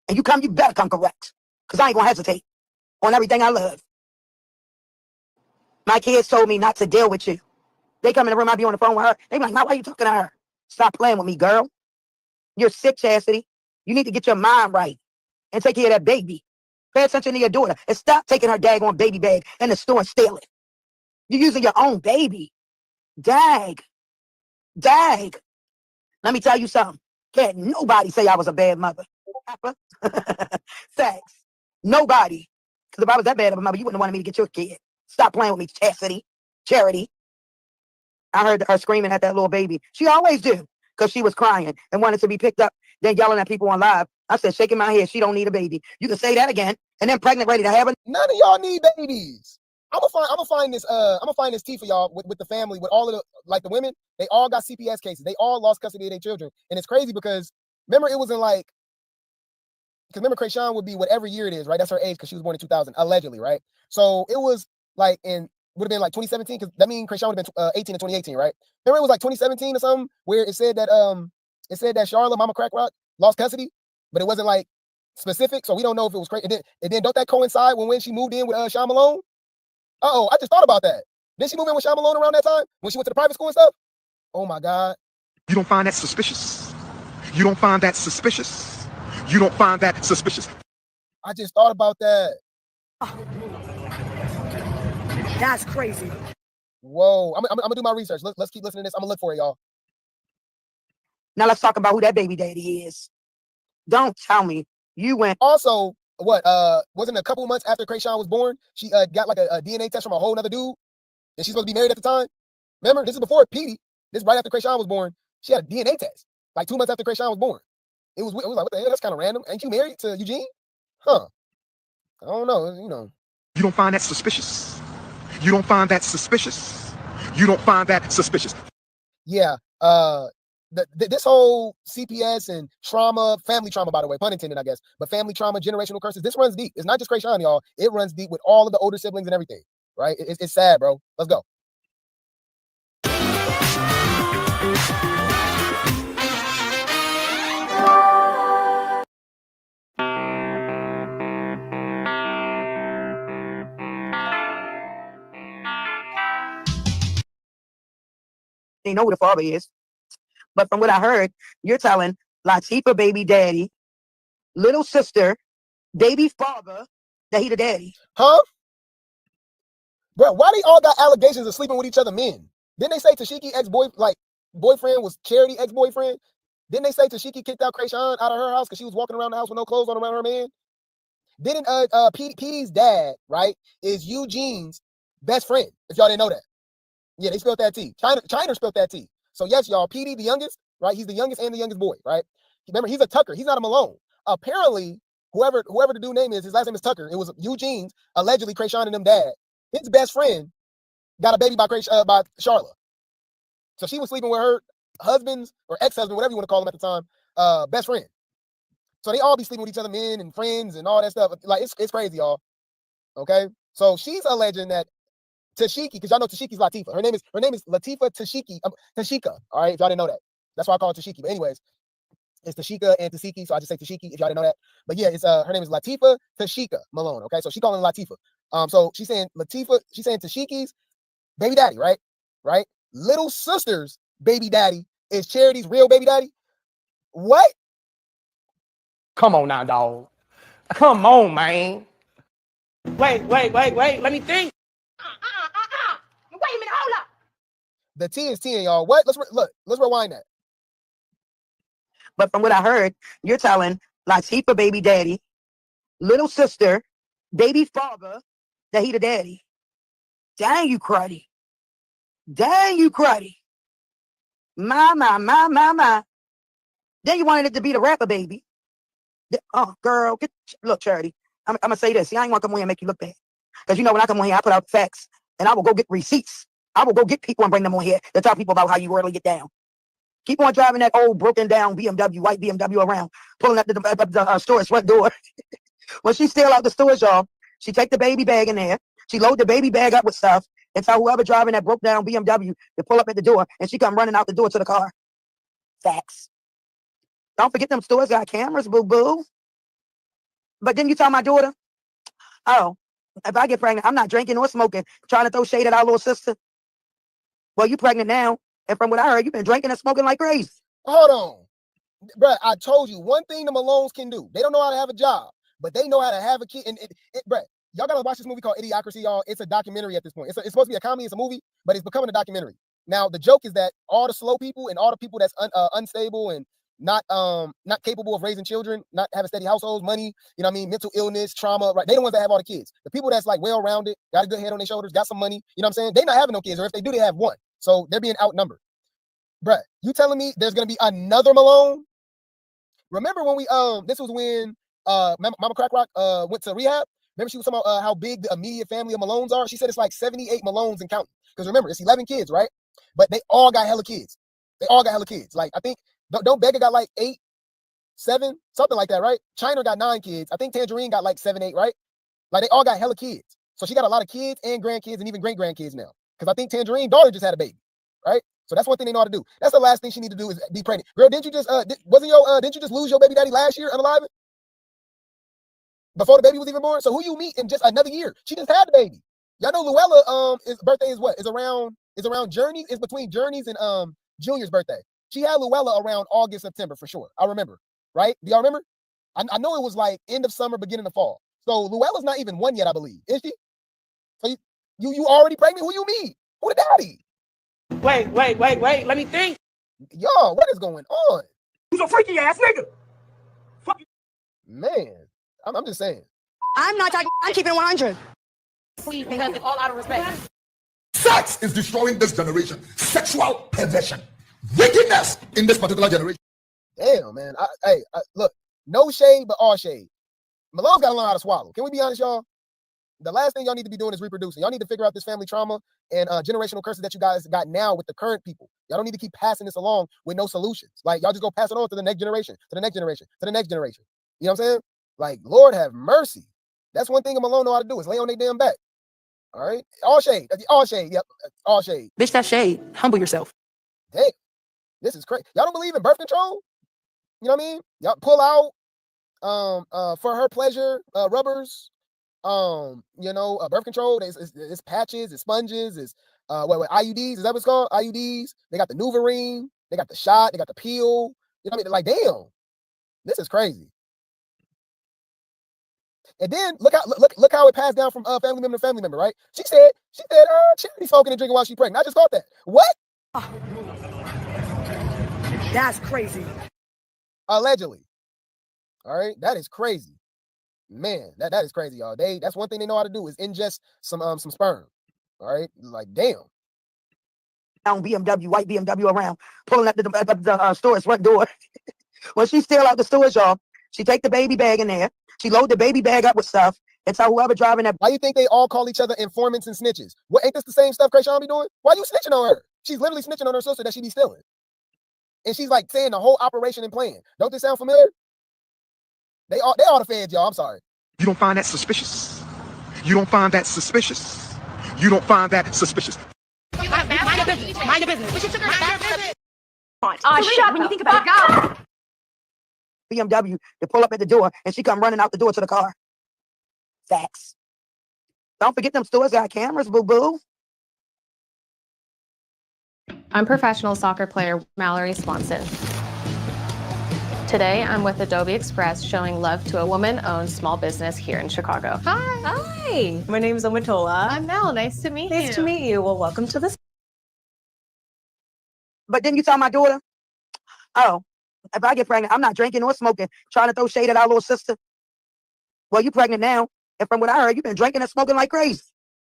And you better come correct. Because I ain't going to hesitate on everything I love. My kids told me not to deal with you. They come in the room, I be on the phone with her. They be like, why are you talking to her? Stop playing with me, girl. You're sick, Chastity. You need to get your mind right and take care of that baby. Pay attention to your daughter and stop taking her daggone baby bag in the store and steal it. You're using your own baby. Dag. Dag. Let me tell you something. Can't nobody say I was a bad mother. Facts. Nobody. Because if I was that bad of a mother, you wouldn't have wanted me to get your kid. Stop playing with me, Chastity. Charity. I heard her screaming at that little baby. She always do. Because she was crying and wanted to be picked up, then yelling at people on live. I said, shaking my head, she don't need a baby. You can say that again, and then pregnant, ready to have a. None of y'all need babies. I'm gonna find this tea for y'all with the family, with all of the women. They all got CPS cases. They all lost custody of their children. And it's crazy because remember it was in like, because remember Krayshawn would be whatever year it is, right? That's her age because she was born in 2000, allegedly, right? So it was like would have been like 2017, because that means Krayshawn would have been 18 in 2018, right? Remember it was like 2017 or something where it said that Charlotte, Mama Crack Rock, lost custody, but it wasn't like specific, so we don't know if it was crazy. And then don't that coincide when she moved in with Sean Malone? I just thought about that. Didn't she move in with Sean Malone around that time when she went to the private school and stuff? Oh my God. You don't find that suspicious? You don't find that suspicious? You don't find that suspicious? I just thought about that. That's crazy. Whoa. I'm gonna do my research. Let's keep listening to this. I'm gonna look for it, y'all. Now let's talk about who that baby daddy is. Don't tell me you went. Also, wasn't a couple of months after Krayshawn was born, she got like a DNA test from a whole nother dude, and she's supposed to be married at the time. Remember, this is before Petey. This is right after Krayshawn was born. She had a DNA test like 2 months after Krayshawn was born. It was like, what the hell? That's kind of random. Ain't you married to Eugene? Huh? I don't know. You don't find that suspicious? You don't find that suspicious? You don't find that suspicious? Yeah. This whole CPS and trauma, family trauma, by the way, pun intended, I guess, but family trauma, generational curses, this runs deep. It's not just Krayshawn, y'all. It runs deep with all of the older siblings and everything, right? It's sad, bro. Let's go. know who the father is. But from what I heard, you're telling Latifah baby daddy, little sister, baby father that he the daddy. Huh? Bro, why they all got allegations of sleeping with each other men? Didn't they say Tashiki boyfriend was Charity ex-boyfriend? Didn't they say Tashiki kicked out Chrisean out of her house because she was walking around the house with no clothes on around her man? Didn't PD's dad, right, is Eugene's best friend, if y'all didn't know that. Yeah, they spelled that T. Chyna spelled that T. So yes, y'all, PD, the youngest, right? He's the youngest and the youngest boy, right? Remember, he's a Tucker. He's not a Malone. Apparently, whoever the dude name is, his last name is Tucker. It was Eugene's, allegedly Chrisean and them dad. His best friend got a baby by Charlotte. So she was sleeping with her husband's or ex-husband, whatever you want to call him at the time, best friend. So they all be sleeping with each other, men and friends and all that stuff. Like it's crazy, y'all. Okay, so she's alleging that Tashiki, because y'all know Tashiki's Latifah. Her name is Latifah Tashika. All right, if y'all didn't know that, that's why I call it Tashiki. But anyways, it's Tashika and Tashiki, so I just say Tashiki if y'all didn't know that. But yeah, it's her name is Latifah Tashika Malone. Okay, so she calling Latifah. So she's saying Latifah, she's saying Tashiki's baby daddy, right? Right? Little sister's baby daddy is Charity's real baby daddy. What? Come on now, dog. Come on, man. Wait. Let me think. Wait a minute, hold up. The T is 10, y'all. What? Let's rewind that. But from what I heard, you're telling Latifah baby daddy, little sister, baby father that he the daddy. Dang, you cruddy. Dang, you cruddy. My. Then you wanted it to be the rapper baby. Oh, girl, look, Charity. I'm going to say this. See, I ain't want to come on here and make you look bad. Because, when I come on here, I put out facts. And I will go get receipts. I will go get people and bring them on here to tell people about how you really get down. Keep on driving that old broken down BMW, white BMW around, pulling up the store's front door. When she steal out the stores, y'all, she take the baby bag in there. She load the baby bag up with stuff and tell whoever driving that broke down BMW to pull up at the door. And she come running out the door to the car. Facts. Don't forget them stores got cameras, boo-boo. But then you tell my daughter, oh, if I get pregnant, I'm not drinking or smoking, trying to throw shade at our little sister. Well, you pregnant now. And from what I heard, you've been drinking and smoking like crazy. Hold on. Bro, I told you, one thing the Malones can do. They don't know how to have a job, but they know how to have a kid. And bro, y'all gotta watch this movie called Idiocracy, y'all. It's a documentary at this point. It's supposed to be a comedy, it's a movie, but it's becoming a documentary. Now, the joke is that all the slow people and all the people that's unstable and not capable of raising children, not having steady households, money, mental illness, trauma, right? They the ones that have all the kids. The people that's like well-rounded, got a good head on their shoulders, got some money, you know what I'm saying? They not having no kids, or if they do, they have one. So they're being outnumbered. Bruh, you telling me there's gonna be another Malone? Remember when we this was when Mama Crack Rock went to rehab? Remember she was talking about how big the immediate family of Malones are? She said it's like 78 Malones and counting. Because remember, it's 11 kids, right? But they all got hella kids. Like I think don't Beggar got like 8, 7, something like that, right? Chyna got 9 kids. I think Tangerine got like 7, 8, right? Like they all got hella kids. So she got a lot of kids and grandkids and even great grandkids now. Because I think Tangerine daughter just had a baby, right? So that's one thing they know how to do. That's the last thing she need to do is be pregnant. Girl, didn't you just lose your baby daddy last year unaliving? Before the baby was even born? So who you meet in just another year? She just had the baby. Y'all know Luella his birthday is what? Is around Journey. It's between Journey's and Junior's birthday. She had Luella around August, September for sure. I remember, right? Do y'all remember? I know it was like end of summer, beginning of fall. So Luella's not even 1 yet, I believe. Is she? So you already pregnant? Who you meet? Who the daddy? Wait. Let me think. Yo, what is going on? Who's a freaky ass nigga? Fuck you. Man, I'm just saying. I'm not talking. I'm keeping it 100. Please, because it's all out of respect. Sex is destroying this generation. Sexual perversion. Wickedness in this particular generation. Damn, man. Look, no shade, but all shade. Malone's got to learn how to swallow. Can we be honest, y'all? The last thing y'all need to be doing is reproducing. Y'all need to figure out this family trauma and generational curses that you guys got now with the current people. Y'all don't need to keep passing this along with no solutions. Like, y'all just go pass it on to the next generation, to the next generation, to the next generation. You know what I'm saying? Like, Lord have mercy. That's one thing a Malone know how to do is lay on their damn back. All right? All shade. All shade. Yep. All shade. Bitch, that's shade. Humble yourself. Damn. This is crazy. Y'all don't believe in birth control? You know what I mean? Y'all pull out for her pleasure rubbers. Birth control, it's patches, it's sponges, it's IUDs, is that what it's called? IUDs. They got the Nuvarine, they got the shot, they got the peel. You know what I mean? Like, damn, this is crazy. And then look how it passed down from family member to family member, right? She said, Charity smoking and drinking while she's pregnant. I just thought that. What? That's crazy. Allegedly. All right, that is crazy. Man, that is crazy, y'all. That's one thing they know how to do is ingest some sperm. All right, like damn. Down BMW, white BMW around, pulling up the store's front door. When she steal out the stores, y'all, she take the baby bag in there. She load the baby bag up with stuff and tell whoever driving that. Why you think they all call each other informants and snitches? What, ain't this the same stuff Chrisean be doing? Why you snitching on her? She's literally snitching on her sister that she be stealing. And she's like saying the whole operation and plan. Don't this sound familiar? They all the feds, y'all. I'm sorry. You don't find that suspicious? You don't find that suspicious? You don't find that suspicious? Mind your business. Mind your business. Shut when you think about it. BMW to pull up at the door and she come running out the door to the car. Facts. Don't forget them stores got cameras, boo-boo. I'm professional soccer player Mallory Swanson. Today, I'm with Adobe Express showing love to a woman-owned small business here in Chicago. Hi. Hi. My name is Omatola. I'm Mel. Nice to meet you. Nice to meet you. Well, welcome to this. But then you tell my daughter, oh, if I get pregnant, I'm not drinking or smoking, trying to throw shade at our little sister. Well, you pregnant now, and from what I heard, you've been drinking and smoking like crazy.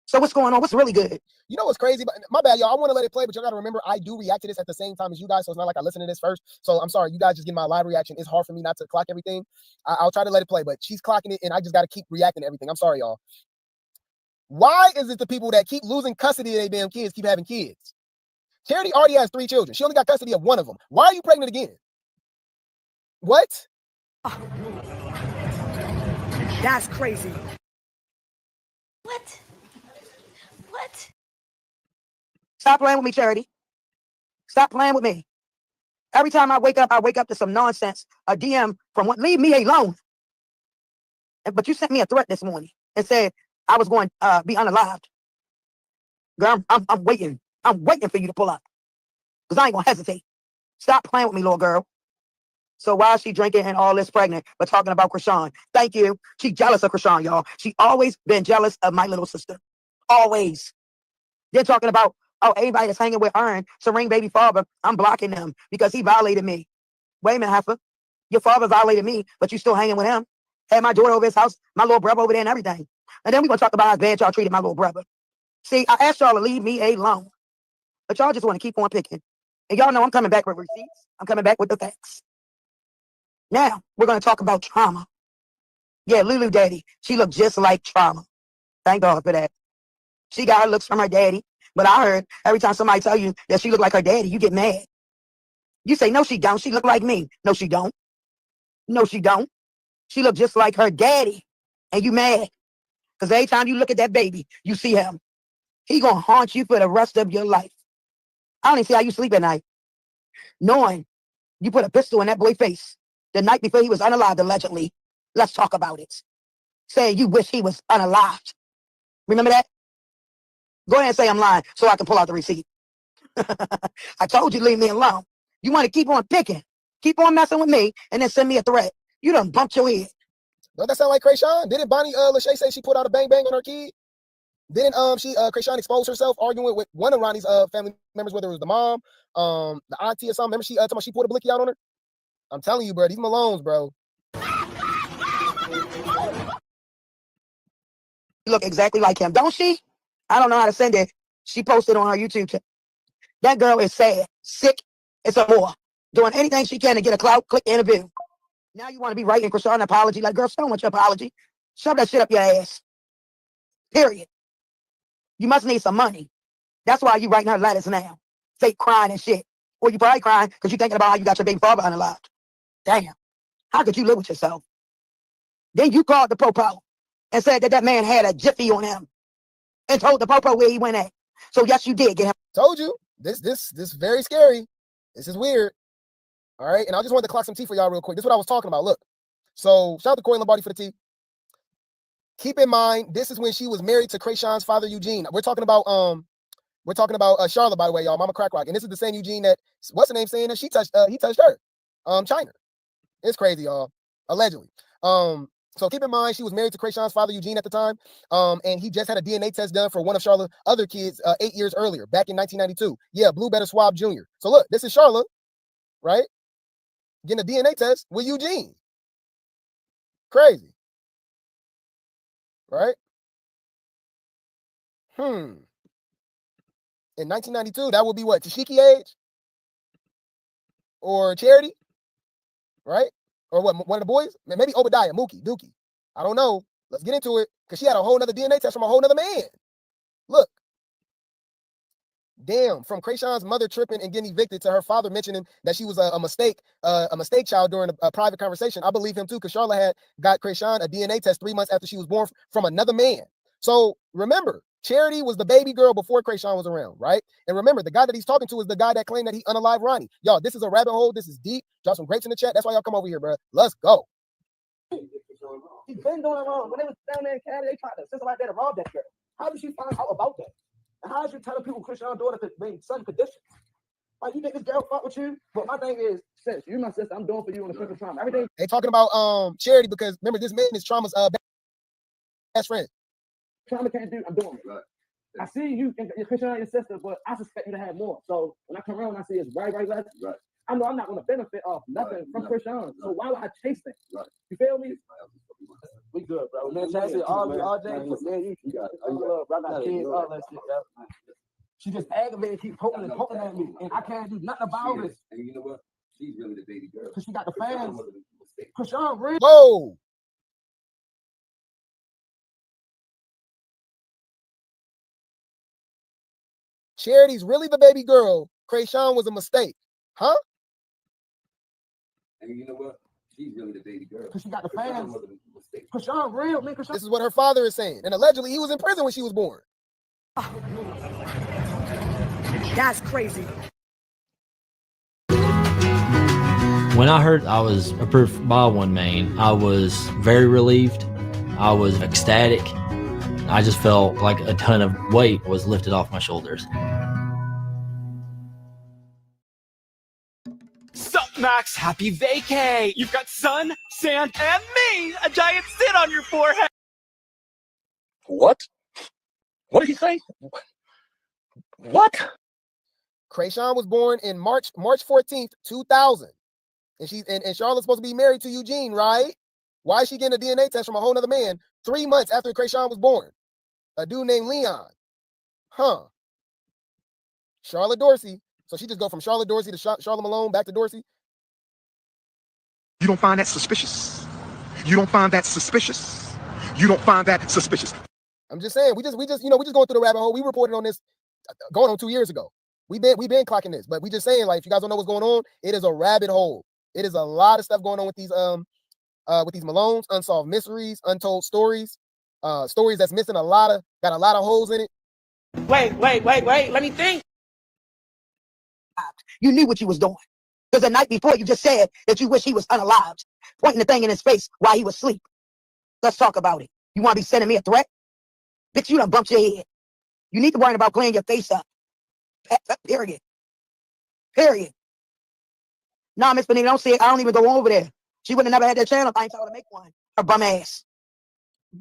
So what's going on? What's really good? You know what's crazy? But my bad, y'all. I want to let it play, but you got to remember, I do react to this at the same time as you guys, so it's not like I listen to this first. So I'm sorry, you guys just get my live reaction. It's hard for me not to clock everything. I'll try to let it play, but she's clocking it, and I just got to keep reacting to everything. I'm sorry, y'all. Why is it the people that keep losing custody of their damn kids keep having kids? Charity already has 3 children. She only got custody of one of them. Why are you pregnant again? What? That's crazy. What? Stop playing with me, Charity. Stop playing with me. Every time I wake up to some nonsense, a DM from what, leave me alone. But you sent me a threat this morning and said I was going to be unalived. Girl, I'm waiting. I'm waiting for you to pull up. Because I ain't going to hesitate. Stop playing with me, little girl. So why is she drinking and all this pregnant, but talking about Chrisean? Thank you. She jealous of Chrisean, y'all. She always been jealous of my little sister. Always. They're talking about, oh, anybody that's hanging with Earn, Serene baby father, I'm blocking them because he violated me. Wait a minute, Heifer. Your father violated me, but you still hanging with him. Had my daughter over his house, my little brother over there and everything. And then we're going to talk about how bad y'all treated my little brother. See, I asked y'all to leave me alone. But y'all just want to keep on picking. And y'all know I'm coming back with receipts. I'm coming back with the facts. Now, we're going to talk about trauma. Yeah, Lulu daddy, she looked just like trauma. Thank God for that. She got her looks from her daddy. But I heard every time somebody tell you that she look like her daddy, you get mad. You say, no, she don't. She look like me. No, she don't. No, she don't. She look just like her daddy. And you mad. Because every time you look at that baby, you see him. He going to haunt you for the rest of your life. I don't even see how you sleep at night. Knowing you put a pistol in that boy's face the night before he was unalived, allegedly. Let's talk about it. Saying you wish he was unalived. Remember that? Go ahead and say I'm lying so I can pull out the receipt. I told you leave me alone. You want to keep on picking, keep on messing with me, and then send me a threat. You done bumped your head. Don't that sound like Chrisean? Didn't Bonnie Lachey say she put out a bang bang on her kid? Didn't Chrisean expose herself arguing with one of Ronnie's family members, whether it was the mom, the auntie or something? Remember she told me she pulled a blicky out on her? I'm telling you, bro, these Malones, bro. You look exactly like him, don't she? I don't know how to send it. She posted on her YouTube channel. That girl is sad, sick, and some more. Doing anything she can to get a clout, click the interview. Now you want to be writing Chrisean an apology. Like, girl, so much apology. Shove that shit up your ass. Period. You must need some money. That's why you writing her letters now. Fake crying and shit. Or you probably crying because you're thinking about how you got your baby father unalived. Damn. How could you live with yourself? Then you called the popo and said that man had a jiffy on him and told the popo where he went at. So yes, you did get him. Told you. This very scary. This is weird. All right. And I just wanted to clock some tea for y'all real quick. This is what I was talking about. Look. So shout out to Corey Lombardi for the tea. Keep in mind, this is when she was married to Chrisean's father, Eugene. We're talking about We're talking about Charlotte, by the way, y'all. Mama Crack Rock, and this is the same Eugene that what's the name saying that he touched her, Chyna. It's crazy, y'all. Allegedly. So keep in mind, she was married to Chrisean's father, Eugene, at the time. And he just had a DNA test done for one of Charlotte's other kids 8 years earlier, back in 1992. Yeah, Blue Better Swab Jr. So look, this is Charlotte, right? Getting a DNA test with Eugene. Crazy. Right? In 1992, that would be what? Tashiki age? Or Charity? Right? Or what? One of the boys? Maybe Obadiah, Mookie, Dookie. I don't know. Let's get into it. Because she had a whole nother DNA test from a whole nother man. Look. Damn, from Chrisean's mother tripping and getting evicted to her father mentioning that she was a mistake child during a private conversation. I believe him too, because Charlotte had got Chrisean a DNA test 3 months after she was born from another man. So remember, Charity was the baby girl before Chrisean was around, right? And remember, the guy that he's talking to is the guy that claimed that he unalived Ronnie. Y'all, this is a rabbit hole. This is deep. Drop some grapes in the chat. That's why y'all come over here, bro. Let's go. She's been doing it wrong. When they was down there in Canada, they tried to send somebody there to rob that girl. How did she find out about that? And how is you telling people Chrisean's daughter could bring certain conditions? Like, you think this girl fuck with you? But my thing is, sis, you my sister, I'm doing for you in the simple time. Everything. They talking about Charity because remember, this man is Trauma's best friend. Trauma can't do, I'm doing it. Right. I see you and Chrisean and your sister, but I suspect you to have more. So when I come around and I see it's right, left, right. I know I'm not going to benefit off nothing from Chrisean. So why would I chase that? Right. You feel me? We good, bro. Man, Chassie, all day. Man, you got it. I got kids, all that shit, bro. She just aggravated, keep poking at me, and I can't do nothing about it. And you know what? She's really the baby girl. Because she got the fans. Chrisean, real. Whoa. Charity's really the baby girl. Chrisean was a mistake. Huh? And you know what? She's really the baby girl. Because she got the fans. Chrisean, real, man. This is what her father is saying. And allegedly, he was in prison when she was born. That's crazy. When I heard I was approved by one main, I was very relieved. I was ecstatic. I just felt like a ton of weight was lifted off my shoulders. Sup, Max? Happy vacay! You've got sun, sand, and me! A giant sit on your forehead! What? What did he say? What? Chrisean was born in March 14th, 2000. And Charlotte's supposed to be married to Eugene, right? Why is she getting a DNA test from a whole nother man 3 months after Chrisean was born? A dude named Leon. Huh. Charlotte Dorsey. So she just go from Charlotte Dorsey to Charlotte Malone back to Dorsey? You don't find that suspicious? You don't find that suspicious? You don't find that suspicious? I'm just saying, we just going through the rabbit hole. We reported on this going on 2 years ago. We've been clocking this, but we just saying, like, if you guys don't know what's going on, it is a rabbit hole. It is a lot of stuff going on with these Malones, unsolved mysteries, untold stories, stories that's missing got a lot of holes in it. Wait, let me think. You knew what you was doing. Because the night before you just said that you wish he was unalived, pointing the thing in his face while he was asleep. Let's talk about it. You want to be sending me a threat? Bitch, you done bumped your head. You need to worry about cleaning your face up. Period. Nah, Miss Benita, don't see it. I don't even go over there. She would have never had that channel if I ain't told her to make one. Her bum ass.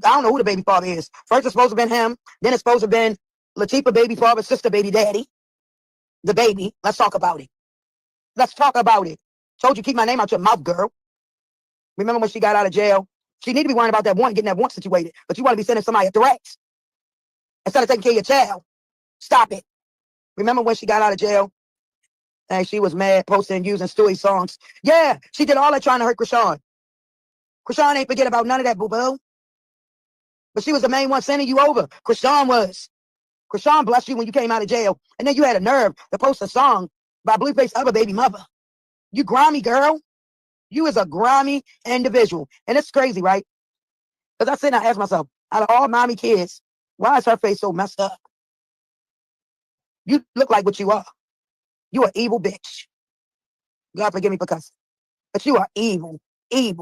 I don't know who the baby father is. First it's supposed to have been him. Then it's supposed to have been Latifah baby father, sister baby daddy. The baby. Let's talk about it. Told you keep my name out your mouth, girl. Remember when she got out of jail? She need to be worrying about that one, getting that one situated. But you want to be sending somebody a threat instead of taking care of your child. Stop it. Remember when she got out of jail? And she was mad, posting, using Stewie's songs. Yeah, she did all that trying to hurt Chrisean. Chrisean ain't forget about none of that, boo-boo. But she was the main one sending you over. Chrisean was. Chrisean blessed you when you came out of jail. And then you had a nerve to post a song by Blueface's other baby mother. You grimy girl. You is a grimy individual. And it's crazy, right? Because I sit and I ask myself, out of all mommy kids, why is her face so messed up? You look like what you are. You are evil bitch. God forgive me for cussing. But you are evil. She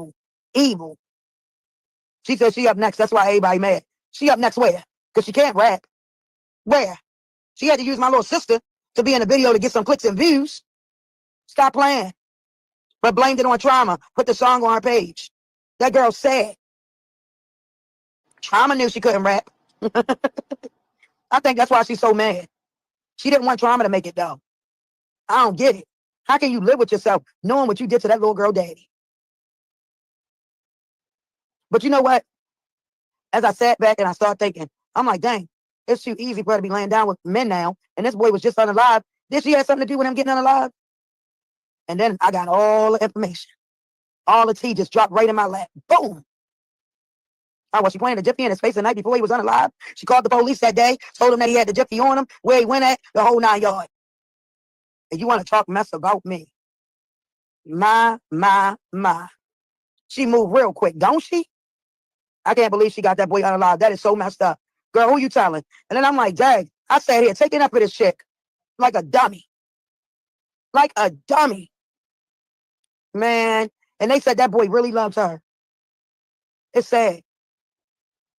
said she up next. That's why everybody mad. She up next where? Because she can't rap. Where? She had to use my little sister to be in the video to get some clicks and views. Stop playing. But blamed it on Trauma. Put the song on her page. That girl's sad. Trauma knew she couldn't rap. I think that's why she's so mad. She didn't want Trauma to make it though. I don't get it. How can you live with yourself knowing what you did to that little girl daddy? But you know what? As I sat back and I started thinking, I'm like, dang, it's too easy for her to be laying down with men now. And this boy was just unalive. Did she have something to do with him getting unalive? And then I got all the information. All the tea just dropped right in my lap. Boom. Oh, was she playing the jiffy in his face the night before he was unalive? She called the police that day, told him that he had the jiffy on him, where he went at, the whole 9 yards. And you want to talk mess about me? My. She moved real quick, don't she? I can't believe she got that boy unalive. That is so messed up. Girl, who you telling? And then I'm like, dang, I sat here taking up for this chick like a dummy. Like a dummy. Man. And they said that boy really loves her. It's sad.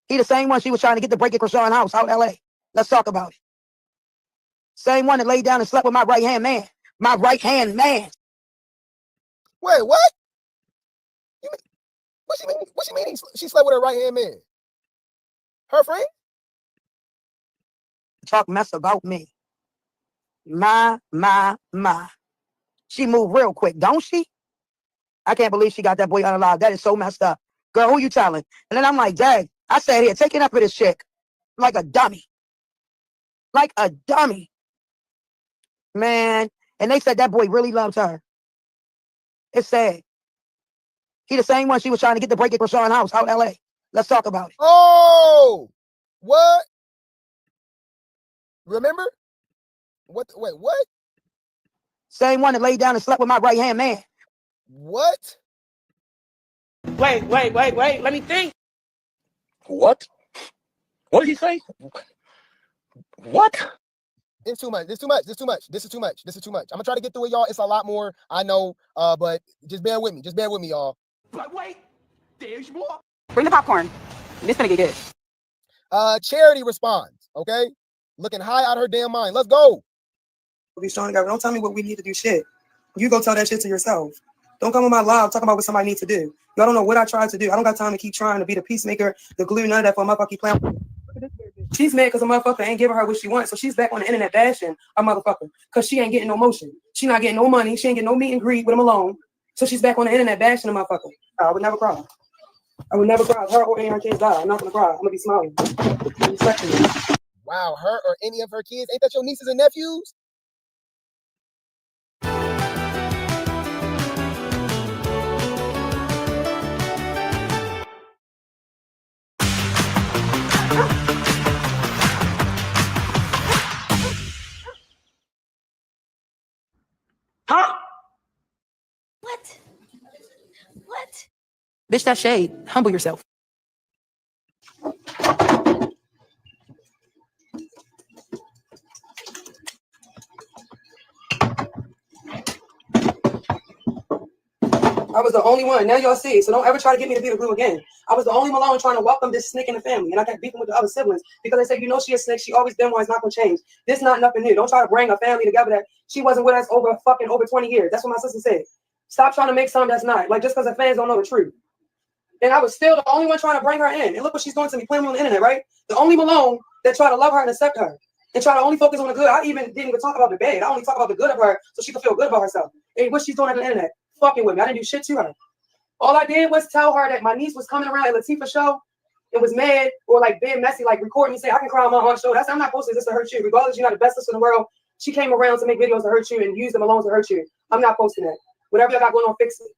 He the same one she was trying to get to break at Chrisean house out in L.A. Let's talk about it. Same one that laid down and slept with my right-hand man. My right-hand man. Wait, what? What she mean she slept with her right-hand man? Her friend? Talk mess about me. My. She moved real quick, don't she? I can't believe she got that boy unalive. That is so messed up. Girl, who you telling? And then I'm like, dang, I sat here taking up for this chick like a dummy. Like a dummy. Man. And they said that boy really loves her. It's sad. He the same one she was trying to get to break at Chrisean house out in L.A. Let's talk about it. Oh, what? Remember? What? Wait, what? Same one that laid down and slept with my right-hand man. What? Wait. Let me think. What? What did he say? What? It's too much. This is too much. I'm gonna try to get through it, y'all. It's a lot more, I know, but just bear with me. Y'all. But wait, there's more. Bring the popcorn. This gonna get good. Charity responds, okay? Looking high out her damn mind. Let's go. Be strong together. Don't tell me what we need to do shit. You go tell that shit to yourself. Don't come on my live talking about what somebody needs to do. Y'all don't know what I tried to do. I don't got time to keep trying to be the peacemaker, the glue, none of that for a motherfucking plan. She's mad because a motherfucker ain't giving her what she wants. So she's back on the internet bashing a motherfucker because she ain't getting no motion. She not getting no money. She ain't getting no meet and greet with him alone. So she's back on the internet bashing a motherfucker. I would never cry. If her or any of her kids die, I'm not gonna cry. I'm gonna be smiling. Wow, her or any of her kids? Ain't that your nieces and nephews? Huh? What? Bitch, that's shade. Humble yourself. I was the only one. Now y'all see. So don't ever try to get me to be the glue again. I was the only Malone trying to welcome this snake in the family. And I got beefing with the other siblings because they said, you know, she a snake. She always been one. It's not going to change. This not nothing new. Don't try to bring a family together that she wasn't with us over 20 years. That's what my sister said. Stop trying to make something that's not. Like, just because the fans don't know the truth. And I was still the only one trying to bring her in. And look what she's doing to me, playing me on the internet, right? The only Malone that tried to love her and accept her. And try to only focus on the good. I didn't even talk about the bad. I only talk about the good of her so she can feel good about herself. And what she's doing on the internet, fucking with me. I didn't do shit to her. All I did was tell her that my niece was coming around at Latifah's show and was mad or like being messy, like recording me saying, I can cry on my own show. I'm not posting this to hurt you. Regardless, you're not the best sister in the world. She came around to make videos to hurt you and use them alone to hurt you. I'm not posting that. Whatever y'all got going on, fix it.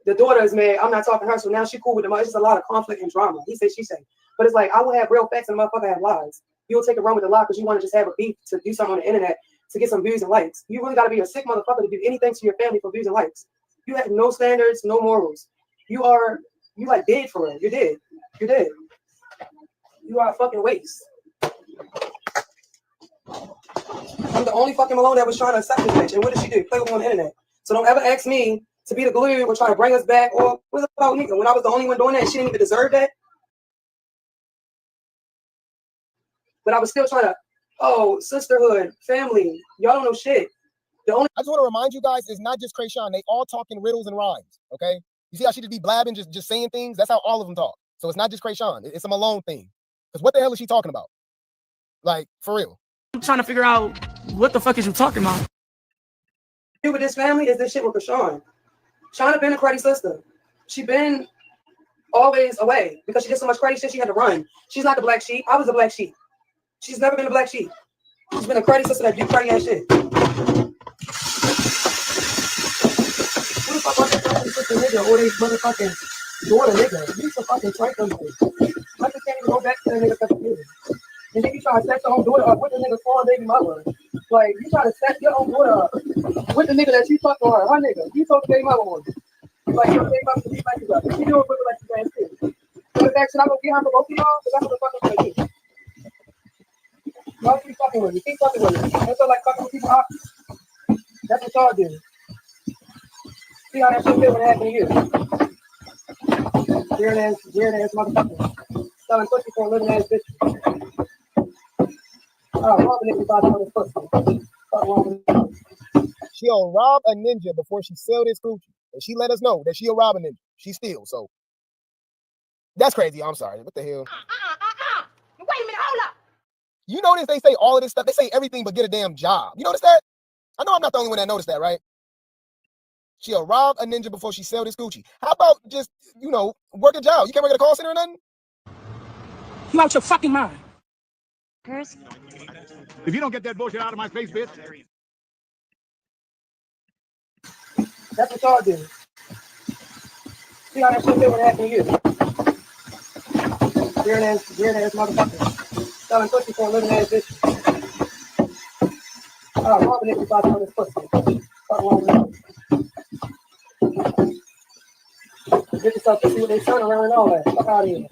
The daughter is mad. I'm not talking to her, so now she cool with the mother. It's just a lot of conflict and drama. He said, she said. But it's like, I will have real facts and the motherfucker have lies. You'll take a run with the lie because you want to just have a beef to do something on the internet to get some views and likes. You really got to be a sick motherfucker to do anything to your family for views and likes. You have no standards, no morals. You like dead for real. You're dead. You're dead. You are a fucking waste. I'm the only fucking Malone that was trying to accept this bitch. And what did she do? Play with me on the internet. So don't ever ask me to be the glue or try to bring us back or what's about Nika. When I was the only one doing that, she didn't even deserve that. But I was still trying to Oh, sisterhood, family. Y'all don't know shit. I just want to remind you guys, it's not just Chrisean. They all talk in riddles and rhymes, okay? You see how she just be blabbing, just saying things? That's how all of them talk. So it's not just Chrisean. It's a Malone thing. Because what the hell is she talking about? Like, for real. I'm trying to figure out what the fuck is you talking about. With this family is this shit with Chrisean. Chyna been a cruddy sister. She been always away because she did so much cruddy shit she had to run. She's not the black sheep. I was the black sheep. She's never been a black sheep. She's been a cruddy sister that do cruddy ass shit. Who the fuck was that sister nigga or they motherfucking daughter nigga? You used to fucking try them shit. I just can't even go back to that nigga fucking nigga. And then you try to set your own daughter up with the nigga's foreign baby mother. Like, you try to set your own daughter up with the nigga that you fucked on her nigga. You told the baby mother on. Like, your baby mother can be like you up. She doing with it like you guys too. So the fact, should I go get her for both of y'all? Because that's what the fuck I'm gonna do. Y'all keep fucking with me. Keep fucking with me. That's all like fucking with people up. That's what y'all do. See how that shit feel when it happened to you. Weird ass motherfucker. Selling pussy for a living ass bitch. She'll rob a ninja before she sell this coochie. And she let us know that she'll rob a ninja. She steals, so that's crazy. I'm sorry. What the hell? Wait a minute, hold up. You notice they say all of this stuff. They say everything but get a damn job. You notice that? I know I'm not the only one that noticed that, right? She'll rob a ninja before she sell this coochie. How about just, work a job? You can't work at a call center or nothing? You out your fucking mind. If you don't get that bullshit out of my face, bitch. That's what y'all do. See how that shit feel when it happened to you. Weird ass motherfucker. Selling pussy for a living ass bitch. Robbing niggas about to this pussy. Fuck wrong with you. Get yourself to see what they turn around and all that. Fuck out of here.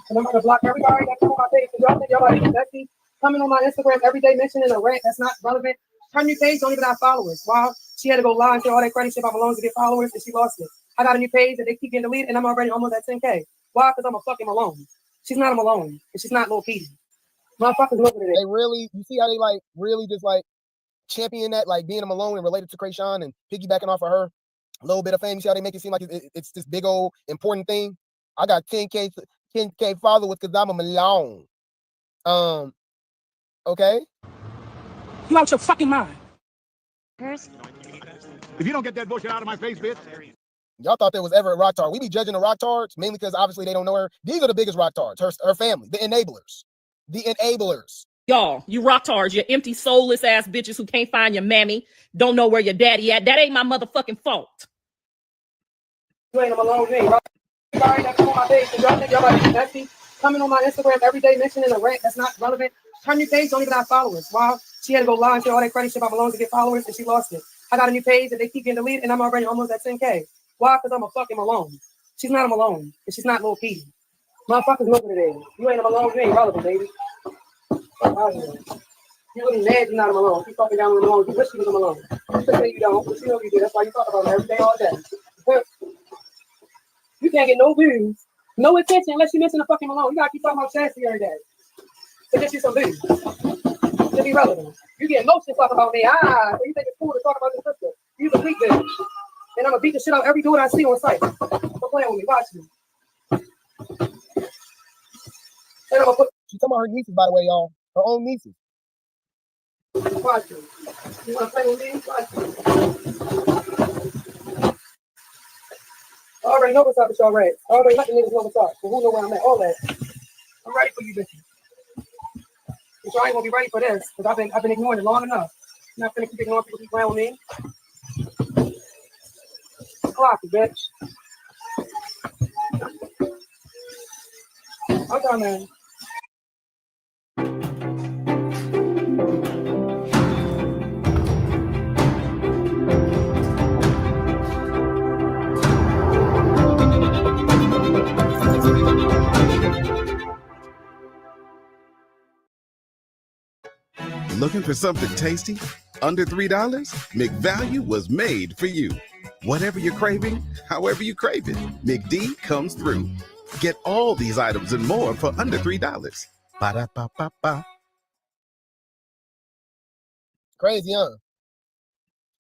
And I'm gonna block everybody that's on my page because y'all think y'all about to get messy. Coming on my Instagram every day mentioning a rant that's not relevant. Her new page don't even have followers. Wow, she had to go lie and say all that credit shit about Malone to get followers and she lost it. I got a new page that they keep getting deleted and I'm already almost at 10K. Why? Because I'm a fucking Malone. She's not a Malone and she's not Lil Petey. Motherfuckers looking at it. They really, you see how they like really just like champion that, like being a Malone and related to Chrisean and piggybacking off of her a little bit of fame. You see how they make it seem like it's this big old important thing. I got 10K followers because I'm a Malone. Okay. You out your fucking mind. If you don't get that bullshit out of my face, bitch. Y'all thought there was ever a rock tard. We be judging the rock tards mainly because obviously they don't know her. These are the biggest rock tards. Her family, the enablers. The enablers. Y'all, you rock tards, you empty, soulless ass bitches who can't find your mammy, don't know where your daddy at. That ain't my motherfucking fault. You ain't a Malone name, right? Sorry, that's on my page. So y'all think y'all about to get messy? Coming on my Instagram every day mentioning a rant that's not relevant. Her new page don't even have followers. Wow, she had to go lie and say all that credit shit about Malone to get followers and she lost it. I got a new page that they keep getting deleted and I'm already almost at 10K. Why? Because I'm a fucking Malone. She's not a Malone and she's not Lil Petey. Motherfuckers looking at it. You ain't a Malone, you ain't relevant, baby. Fuck out of here. You really mad you're not a Malone. You fucking down with Malone. You wish you was a Malone. You say you don't, but you know you do. That's why you talk about it every day, all day. You can't get no views, no attention unless you mention a fucking Malone. You gotta keep talking about Chassie every day. To get you some views. To be relevant. You get emotions talking about me. So you think it's cool to talk about your sister. You the weak bitch. And I'm gonna beat the shit out of every dude I see on site. So playing with me, watch me. And I'm gonna put she's talking about her nieces, by the way, y'all. Her own nieces. Watch me. You wanna play with me? Watch me. I already know what's up with y'all rats. I already let the niggas know what's up. So who know where I'm at? All that. I'm ready for you bitches. But y'all ain't gonna be ready for this because I've been ignoring it long enough. I'm not gonna keep ignoring people keep playing with me. Clock it, bitch. I'm done, man. Looking for something tasty? Under $3? McValue was made for you. Whatever you're craving, however you crave it, McD comes through. Get all these items and more for under $3. Ba-da-ba-ba-ba. Crazy, huh?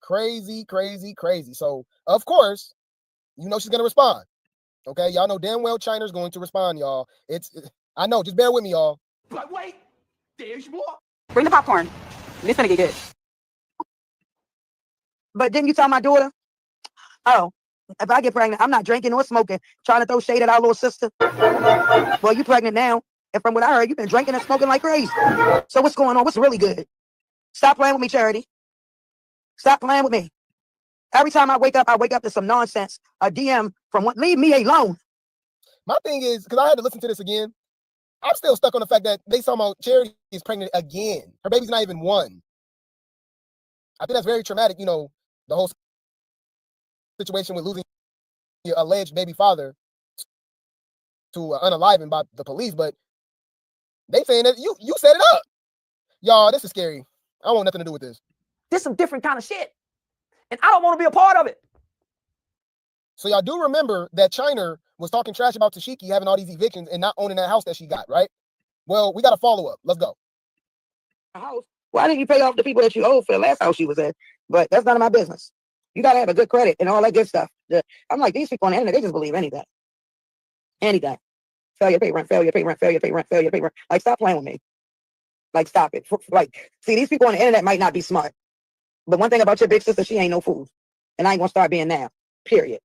Crazy, crazy, crazy. So, of course, you know she's going to respond. Okay, y'all know damn well Chyna's going to respond, y'all. I know, just bear with me, y'all. But wait, there's more. Bring the popcorn. This gonna get good. But didn't you tell my daughter? Oh, if I get pregnant, I'm not drinking or smoking. Trying to throw shade at our little sister. Well, you pregnant now, and from what I heard, you've been drinking and smoking like crazy. So what's going on? What's really good? Stop playing with me, Charity. Stop playing with me. Every time I wake up to some nonsense. A DM from what? Leave me alone. My thing is, because I had to listen to this again, I'm still stuck on the fact that they talking about Charity is pregnant again. Her baby's not even 1. I think that's very traumatic, you know, the whole situation with losing your alleged baby father to unaliving by the police, but they saying that you set it up. Y'all, this is scary. I don't want nothing to do with this. This is some different kind of shit. And I don't want to be a part of it. So y'all do remember that Chyna was talking trash about Tashiki having all these evictions and not owning that house that she got, right? Well, we got a follow-up. Let's go. House. Why didn't you pay off the people that you owed for the last house she was in? But that's none of my business. You got to have a good credit and all that good stuff. I'm like, these people on the internet, they just believe anything. Anything. Failure to pay rent, failure to pay rent, failure to pay rent, failure to pay rent. Like, stop playing with me. Like, stop it. Like, see, these people on the internet might not be smart. But one thing about your big sister, she ain't no fool. And I ain't going to start being now. Period.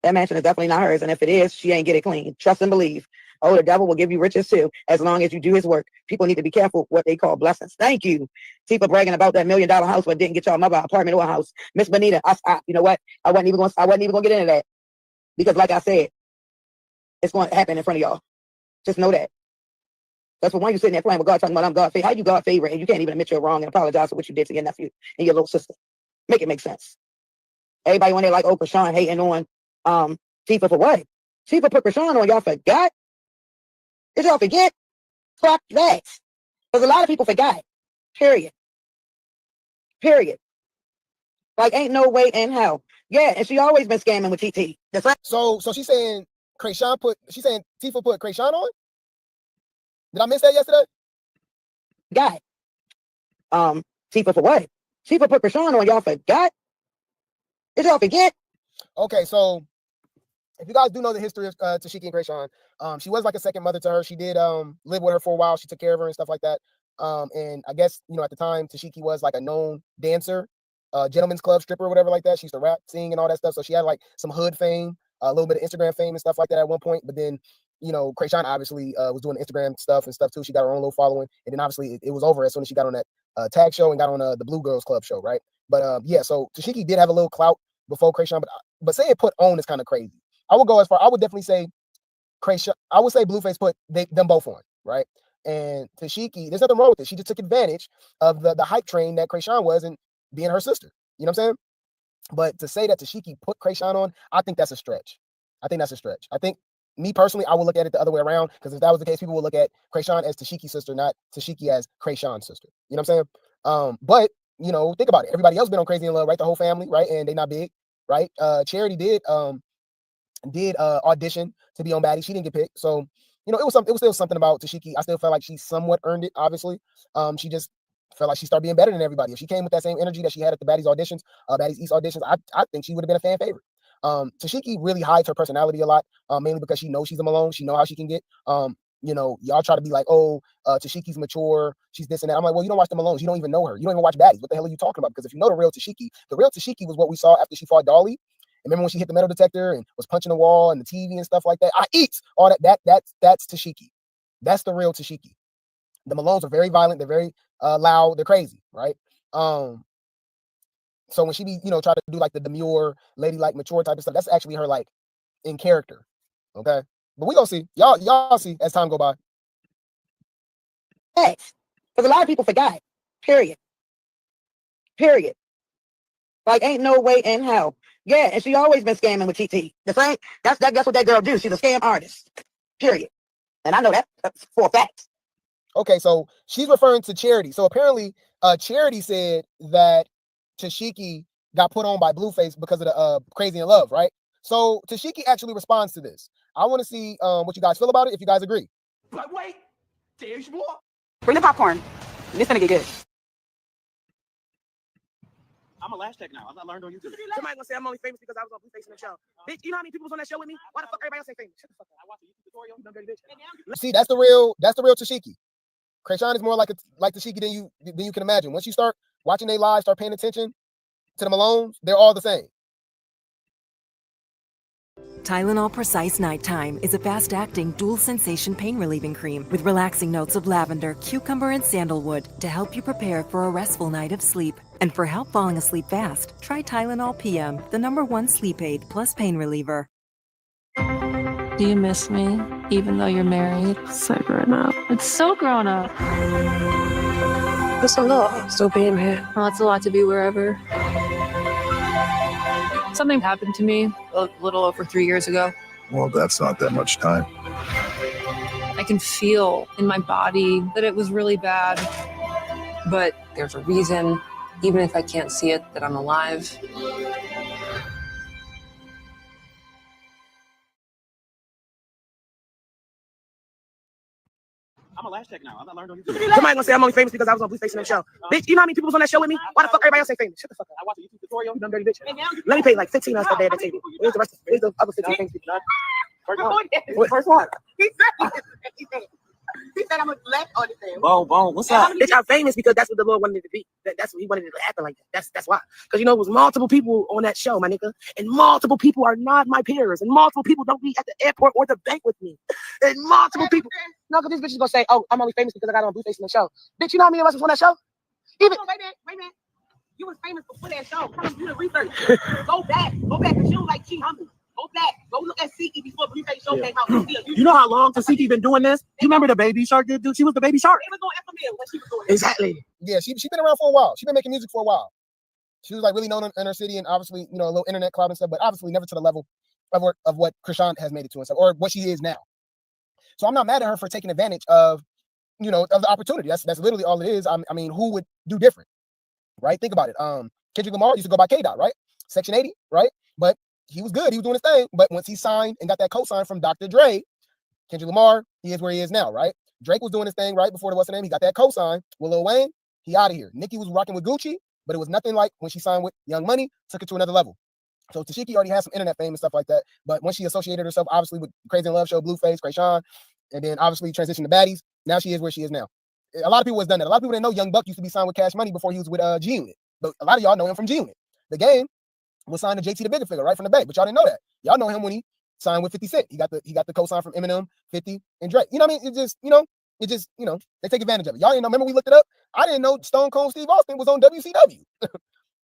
That mansion is definitely not hers. And if it is, she ain't get it clean. Trust and believe. Oh, the devil will give you riches too, as long as you do his work. People need to be careful what they call blessings. Thank you. Tifa bragging about that $1 million house, but didn't get y'all mother apartment or a house. Miss Bonita, you know what? I wasn't even gonna get into that. Because like I said, it's going to happen in front of y'all. Just know that. That's when you sitting there playing with God, talking about I'm God favorite. How you God favorite and you can't even admit you're wrong and apologize for what you did to your nephew and your little sister? Make it make sense. Everybody when they like, oh, Krishan hating on Tifa for what? Tifa put Krishan on, y'all forgot? Did y'all forget? Fuck that. Because a lot of people forgot. Period. Period. Like, ain't no way in hell. Yeah, and she always been scamming with TT. So she's saying she's saying Tifa put Krishan on? Did I miss that yesterday? Got Tifa for what? Tifa put Krishan on, y'all forgot? Did y'all forget? Okay, so if you guys do know the history of Tashiki and Krishan, she was like a second mother to her. She did live with her for a while. She took care of her and stuff like that. And I guess, you know, at the time, Tashiki was like a known dancer, gentleman's club stripper or whatever like that. She used to rap, sing, and all that stuff. So she had like some hood fame, a little bit of Instagram fame and stuff like that at one point. But then, you know, Krishan obviously was doing Instagram stuff and stuff too. She got her own little following. And then obviously it was over as soon as she got on that tag show and got on the Blue Girls Club show, right? But yeah, so Tashiki did have a little clout before Krishan, but saying put on is kind of crazy. I would go as far, I would definitely say Krishan, I would say Blueface put them both on, right? And Tashiki, there's nothing wrong with it. She just took advantage of the hype train that Krishan was and being her sister. You know what I'm saying? But to say that Tashiki put Krishan on, I think that's a stretch. I think, me personally, I would look at it the other way around, because if that was the case, people would look at Krishan as Tashiki's sister, not Tashiki as Krishan's sister. You know what I'm saying? But, you know, think about it. Everybody else been on Crazy in Love, right? The whole family, right? And they not big, right? Charity did audition to be on Baddie. She didn't get picked. So, you know, it was still something about Tashiki. I still felt like she somewhat earned it, obviously. She just felt like she started being better than everybody. If she came with that same energy that she had at the Baddies auditions, Baddies East auditions, I think she would have been a fan favorite. Tashiki really hides her personality a lot, mainly because she knows she's a Malone. She know how she can get. You know, y'all try to be like, oh, Tashiki's mature, she's this and that. I'm like, well, you don't watch the Malones. You don't even know her. You don't even watch Baddies. What the hell are you talking about? Because if you know the real Tashiki was what we saw after she fought Dolly. Remember when she hit the metal detector and was punching the wall and the TV and stuff like that? I eat all that. That's Tashiki. That's the real Tashiki. The Malones are very violent. They're very loud. They're crazy, right? So when she be, you know, try to do like the demure, ladylike, mature type of stuff, that's actually her like in character. Okay, but we gonna see. Y'all see as time go by. Because a lot of people forgot. Period. Like, ain't no way in hell. Yeah, and she always been scamming with TT. That's what that girl do. She's a scam artist. Period. And I know that for a fact. Okay, so she's referring to Charity. So apparently, Charity said that Tashiki got put on by Blueface because of the Crazy in Love, right? So Tashiki actually responds to this. I want to see what you guys feel about it, if you guys agree. But wait, there's more. Bring the popcorn. This gonna get good. I'm a lash tech now. I learned on YouTube. Somebody gonna say I'm only famous because I was on Blueface in the show. Bitch, you know how many people was on that show with me? Why the fuck everybody else say famous? Shut the fuck up. I watched a YouTube tutorial. You dumb dirty bitch. See, that's the real Tashiki. Chrisean is more like Tashiki than you can imagine. Once you start watching their lives, start paying attention to the Malones, they're all the same. Tylenol Precise Nighttime is a fast-acting, dual-sensation pain-relieving cream with relaxing notes of lavender, cucumber, and sandalwood to help you prepare for a restful night of sleep. And for help falling asleep fast, try Tylenol PM, the #1 sleep aid plus pain reliever. Do you miss me, even though you're married? So grown up. It's so grown up. That's a lot, still being here. Well, it's a lot to be wherever. Something happened to me a little over 3 years ago. Well, that's not that much time. I can feel in my body that it was really bad. But there's a reason, even if I can't see it, that I'm alive. I'm a lash tech now. I learned on YouTube. Somebody gonna say I'm only famous because I was on Blueface in the show. Bitch, you know how many people was on that show with me? Why the fuck everybody else say famous? Shut the fuck up. I watched a YouTube tutorial. You dumb dirty bitch. Let me pay like 15 on that day at the table. Where's the rest? Where's the other 15 things? First one. He said I'm a left on the thing. Boom. What's up? Bitch, I'm famous because that's what the Lord wanted it to be. That's what he wanted it to happen like that. That's why. Because it was multiple people on that show, my nigga. And multiple people are not my peers. And multiple people don't be at the airport or the bank with me. And multiple people. No, because this bitch is gonna say, oh, I'm only famous because I got on Blueface in the show. Bitch, you know how many of us was on that show? Even wait a minute. You was famous before that show. Come and do the research. Go back, because you don't like chyna. Go back. Go look at Siki before Blueface show came out. you know how long Tasiki been doing this? You remember the Baby Shark dude? She was the Baby Shark. It was on FML when she was doing Exactly. Yeah, she been around for a while. She been making music for a while. She was like really known in her city and obviously, a little internet clout and stuff, but obviously never to the level of what Chrisean has made it to and stuff, or what she is now. So I'm not mad at her for taking advantage of, of the opportunity. That's literally all it is. I mean, who would do different, right? Think about it. Kendrick Lamar used to go by K-Dot, right? Section 80, right? But he was good. He was doing his thing. But once he signed and got that co-sign from Dr. Dre, Kendrick Lamar, he is where he is now, right? Drake was doing his thing right before the what's the name. He got that co-sign with Lil Wayne. He out of here. Nicki was rocking with Gucci, but it was nothing like when she signed with Young Money, took it to another level. So Tashiki already has some internet fame and stuff like that. But once she associated herself, obviously, with Crazy in Love show, Blueface, Chrisean, and then obviously transitioned to Baddies, now she is where she is now. A lot of people has done that. A lot of people didn't know Young Buck used to be signed with Cash Money before he was with G-Unit. But a lot of y'all know him from G-Unit. The Game was signed to JT the Bigger Figure right from the Bay, but y'all didn't know that. Y'all know him when he signed with 50 Cent. He got the co-sign from Eminem, 50, and Drake. You know what I mean? They take advantage of it. Y'all didn't know. Remember we looked it up? I didn't know Stone Cold Steve Austin was on WCW.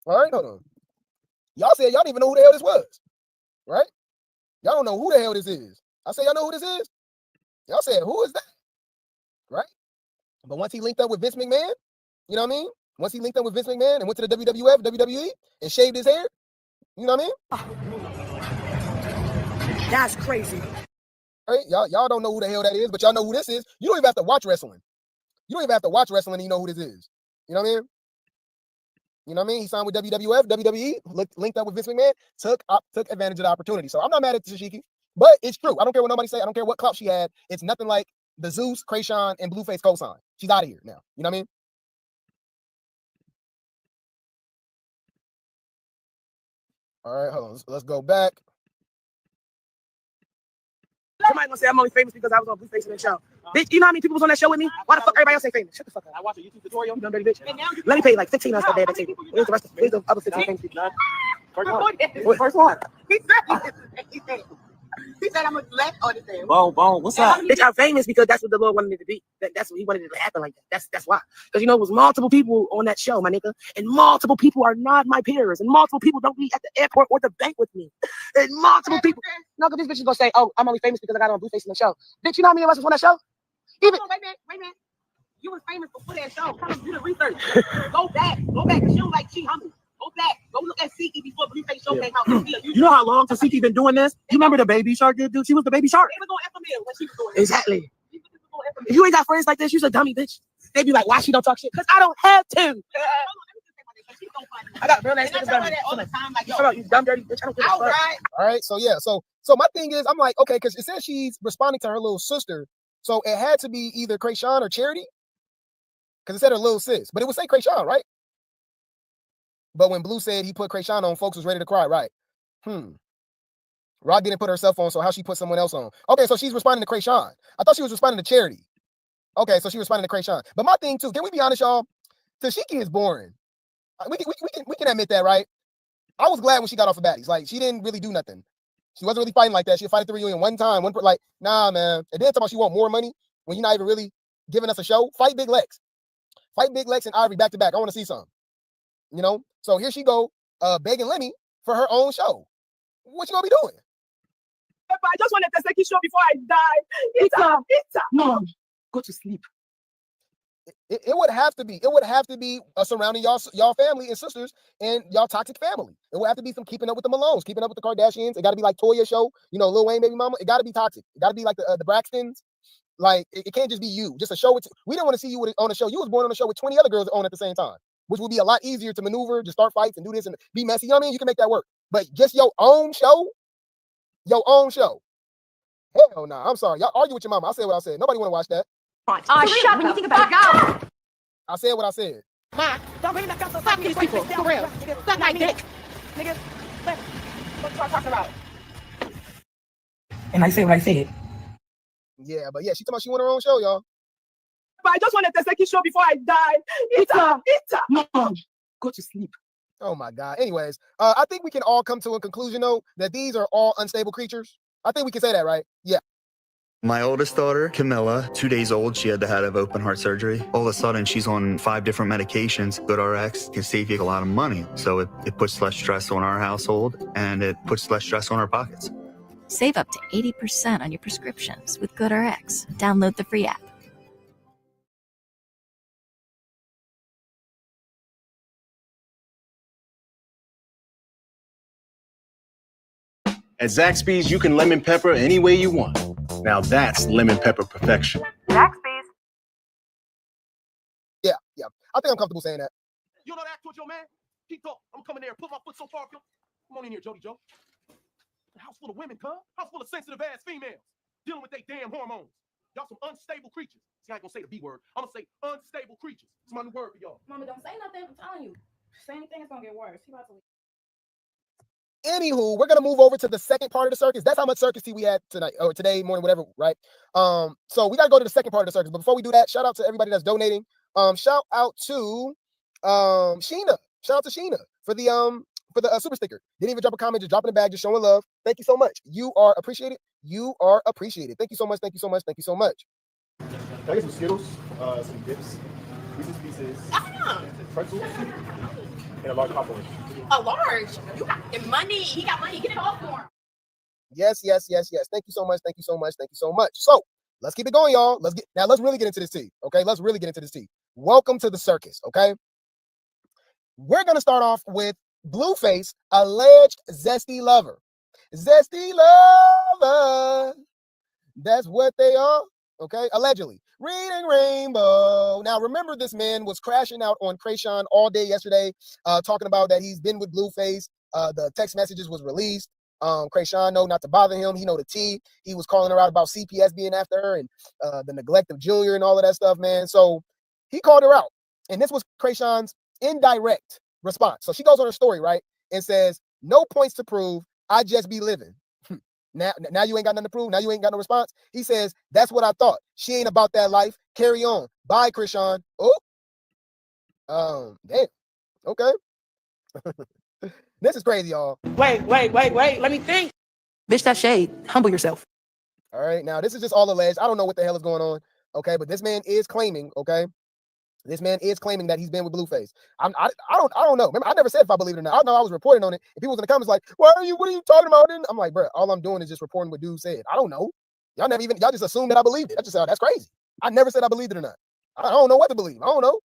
All right, hold on. Y'all said y'all didn't even know who the hell this was, right? Y'all don't know who the hell this is. I say y'all know who this is. Y'all said who is that, right? But once he linked up with Vince McMahon, you know what I mean? Once he linked up with Vince McMahon and went to the WWF, WWE, and shaved his hair, you know what I mean? That's crazy. Right? Y'all don't know who the hell that is, but y'all know who this is. You don't even have to watch wrestling. You don't even have to watch wrestling and you know who this is. You know what I mean? You know what I mean? He signed with WWF, WWE, linked up with Vince McMahon, took advantage of the opportunity. So I'm not mad at Tashiki, but it's true. I don't care what nobody say. I don't care what clout she had. It's nothing like the Zeus, Chrisean, and Blueface cosign. She's out of here now. You know what I mean? All right, hold on. Let's go back. Somebody gonna say I'm only famous because I was on Blueface in the show. Bitch, you know how many people was on that show with me? Why the fuck everybody else say famous? Shut the fuck up. I watched a YouTube tutorial. You dumb dirty bitch. Let me pay like 15 on that day at the table. Where's the other 15 things? First one. He said I'm a left on the thing. Boom. What's up? Bitch, I'm famous because that's what the Lord wanted it to be. That's what he wanted it to happen like that. That's why. Because it was multiple people on that show, my nigga. And multiple people are not my peers. And multiple people don't be at the airport or the bank with me. And multiple people. No, because this bitch is gonna say, oh, I'm only famous because I got on Blueface in the show. Bitch, you know how many of us was on that show? Even wait a minute. You was famous before that show. Come and do the research. Go back, because you don't like chyna. Go back. Go look at Siki before Blueface show came out. You know how long Tasiki been doing this? You remember the Baby Shark dude? She was the Baby Shark. It was on FML when she was doing it. Exactly. If you ain't got friends like this, you's a dummy, bitch. They be like, why she don't talk shit? Because I don't have to. I got real nice niggas better than you dumb dirty bitch. I don't give a fuck. All right, so yeah, so my thing is, I'm like, okay, because it says she's responding to her little sister, so it had to be either Chrisean or Charity, because it said her little sis, but it would say Chrisean, right? But when Blue said he put Chrisean on, folks was ready to cry, right? Rod didn't put herself on, so how she put someone else on? Okay, so she's responding to Chrisean. I thought she was responding to Charity. Okay, so she responding to Chrisean. But my thing too, can we be honest, y'all? Tashiki is boring. We can admit that, right? I was glad when she got off of baddies. Like, she didn't really do nothing. She wasn't really fighting like that. She'll fight at the reunion one time. Like, nah, man. And then talking about she want more money when you're not even really giving us a show. Fight Big Lex. Fight Big Lex and Ivory back to back. I want to see some. You know? So here she go, begging Lemmy for her own show. What you gonna be doing? I just wanted to take a show before I die. It's Mom, go to sleep. It would have to be. It would have to be surrounding y'all family and sisters and y'all toxic family. It would have to be some keeping up with the Malones, keeping up with the Kardashians. It got to be like Toya show, you know, Lil Wayne, baby mama. It got to be toxic. It got to be like the Braxtons. Like it can't just be you. Just a show. We didn't want to see you on a show. You was born on a show with 20 other girls on at the same time, which would be a lot easier to maneuver, just start fights and do this and be messy. You know what I mean? You can make that work. But just your own show. Hell no. I'm sorry. Y'all argue with your mama. I said what I said. Nobody want to watch that. Shut up. When you think about it, go. I said what I said. Ma, don't bring that stuff. Fuck these people. For real. Suck my dick. Nigga, what you talking about? And I say what I said. Yeah, but yeah, she talking about she want her own show, y'all. But I just wanted to take a show before I die. It's Mom, go to sleep. Oh my God. Anyways, I think we can all come to a conclusion though that these are all unstable creatures. I think we can say that, right? Yeah. My oldest daughter, Camilla, 2 days old, she had to have open heart surgery. All of a sudden, she's on 5 different medications. GoodRx can save you a lot of money. So it puts less stress on our household and it puts less stress on our pockets. Save up to 80% on your prescriptions with GoodRx. Download the free app. At Zaxby's, you can lemon pepper any way you want. Now that's lemon pepper perfection. Zaxby's. Yeah. I think I'm comfortable saying that. You know that towards your man? Keep talking. I'm coming there and put my foot so far up. Come on in here, Jody Joe. The house full of women, cuz. House full of sensitive ass females dealing with their damn hormones. Y'all some unstable creatures. See, I ain't gonna say the B word. I'm gonna say unstable creatures. It's my new word for y'all. Mama, don't say nothing. I'm telling you. Say anything, it's gonna get worse. He about to. Anywho, we're gonna move over to the second part of the circus. That's how much circus tea we had tonight or today morning, whatever, right? So we gotta go to the second part of the circus. But before we do that, shout out to everybody that's donating. Shout out to Chyna. Shout out to Chyna for the super sticker. Didn't even drop a comment, just dropping the bag, just showing love. Thank you so much. You are appreciated. You are appreciated. Thank you so much. Thank you so much. Thank you so much. Can I get some Skittles, some dips, Reese's Pieces, pretzels, and a large popcorn. A large? You got money. He got money. Get it all for him. Yes. Thank you so much. Thank you so much. Thank you so much. So let's keep it going, y'all. Let's really get into this tea. Okay, let's really get into this tea. Welcome to the circus. Okay, we're gonna start off with Blueface, alleged zesty lover. Zesty lover. That's what they are. Okay, allegedly. Reading Rainbow. Now, remember, this man was crashing out on Chrisean all day yesterday, talking about that he's been with Blueface. The text messages was released. Chrisean know not to bother him. He know the tea. He was calling her out about CPS being after her and the neglect of Junior and all of that stuff, man. So he called her out. And this was Chrisean's indirect response. So she goes on her story, right, and says, no points to prove. I just be living. Now you ain't got nothing to prove. Now you ain't got no response. He says, that's what I thought. She ain't about that life. Carry on. Bye, Chrisean. Oh, damn. Okay. This is crazy, y'all. Wait. Let me think. Bitch, that's shade. Humble yourself. All right. Now, this is just all alleged. I don't know what the hell is going on. Okay. But this man is claiming, okay? This man is claiming that he's been with Blueface. I don't know. Remember, I never said if I believe it or not. I know I was reporting on it. And people was in the comments like, what are you talking about? I'm like, bro, all I'm doing is just reporting what dude said. I don't know. Y'all just assumed that I believed it. I just said, that's crazy. I never said I believed it or not. I don't know what to believe. I don't know.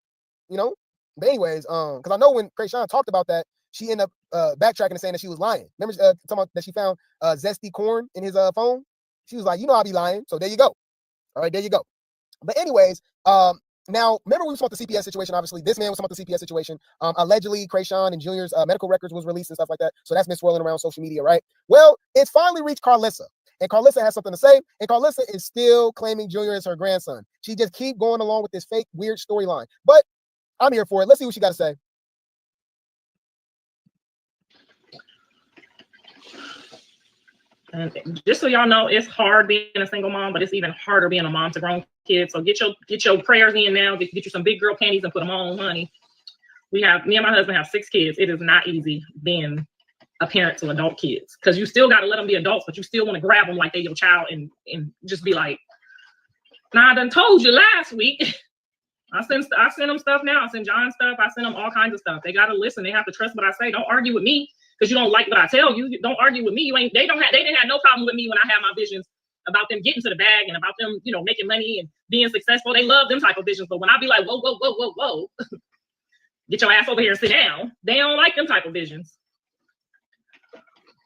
You know? But anyways, because I know when Chrisean talked about that, she ended up backtracking and saying that she was lying. Remember talking about that she found zesty corn in his phone? She was like, you know, I'll be lying. So there you go. All right, there you go. But anyways, now remember we was about the CPS situation. Obviously, this man was about the CPS situation. Allegedly, Chrisean and Junior's medical records was released and stuff like that. So that's been swirling around social media, right? Well, it's finally reached Carlissa. And Carlissa has something to say, and Carlissa is still claiming Junior is her grandson. She just keep going along with this fake, weird storyline. But I'm here for it. Let's see what she got to say. And just so y'all know, it's hard being a single mom, but it's even harder being a mom to grown kids. So get your prayers in now. Get you some big girl panties and put them on, honey. Me and my husband have 6 kids. It is not easy being a parent to adult kids, because you still got to let them be adults, but you still want to grab them like they're your child and just be like, nah, I done told you last week. I send them stuff now. I send John stuff. I send them all kinds of stuff. They got to listen. They have to trust what I say. Don't argue with me because you don't like what I tell you. Don't argue with me. They didn't have no problem with me when I had my visions about them getting to the bag and about them, making money and being successful. They love them type of visions. But when I be like, whoa, get your ass over here and sit down, they don't like them type of visions.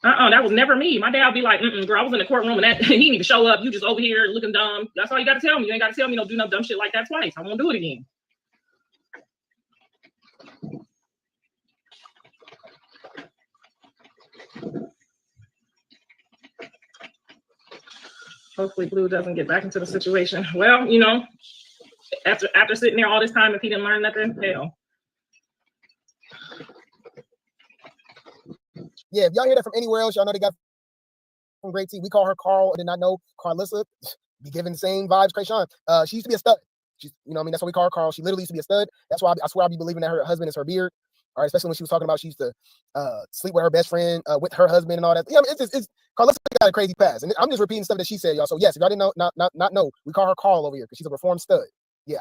That was never me. My dad would be like, girl, I was in the courtroom and he didn't even show up. You just over here looking dumb. That's all you got to tell me. You ain't got to tell me don't do no dumb shit like that twice. I won't do it again. Hopefully Blue doesn't get back into the situation. Well, after sitting there all this time, if he didn't learn nothing, hell. Yeah, if y'all hear that from anywhere else, y'all know they got from Great T. We call her Carl. I did not know Carlissa. Be giving the same vibes, Chrisean. She used to be a stud. She's, that's why we call her Carl. She literally used to be a stud. That's why I swear I'll be believing that her husband is her beard. All right, especially when she was talking about she used to sleep with her best friend, with her husband and all that. Yeah, it's Carlissa got a crazy past, and I'm just repeating stuff that she said, y'all. So yes, if y'all didn't know, not know, we call her Carl over here because she's a reformed stud. Yeah,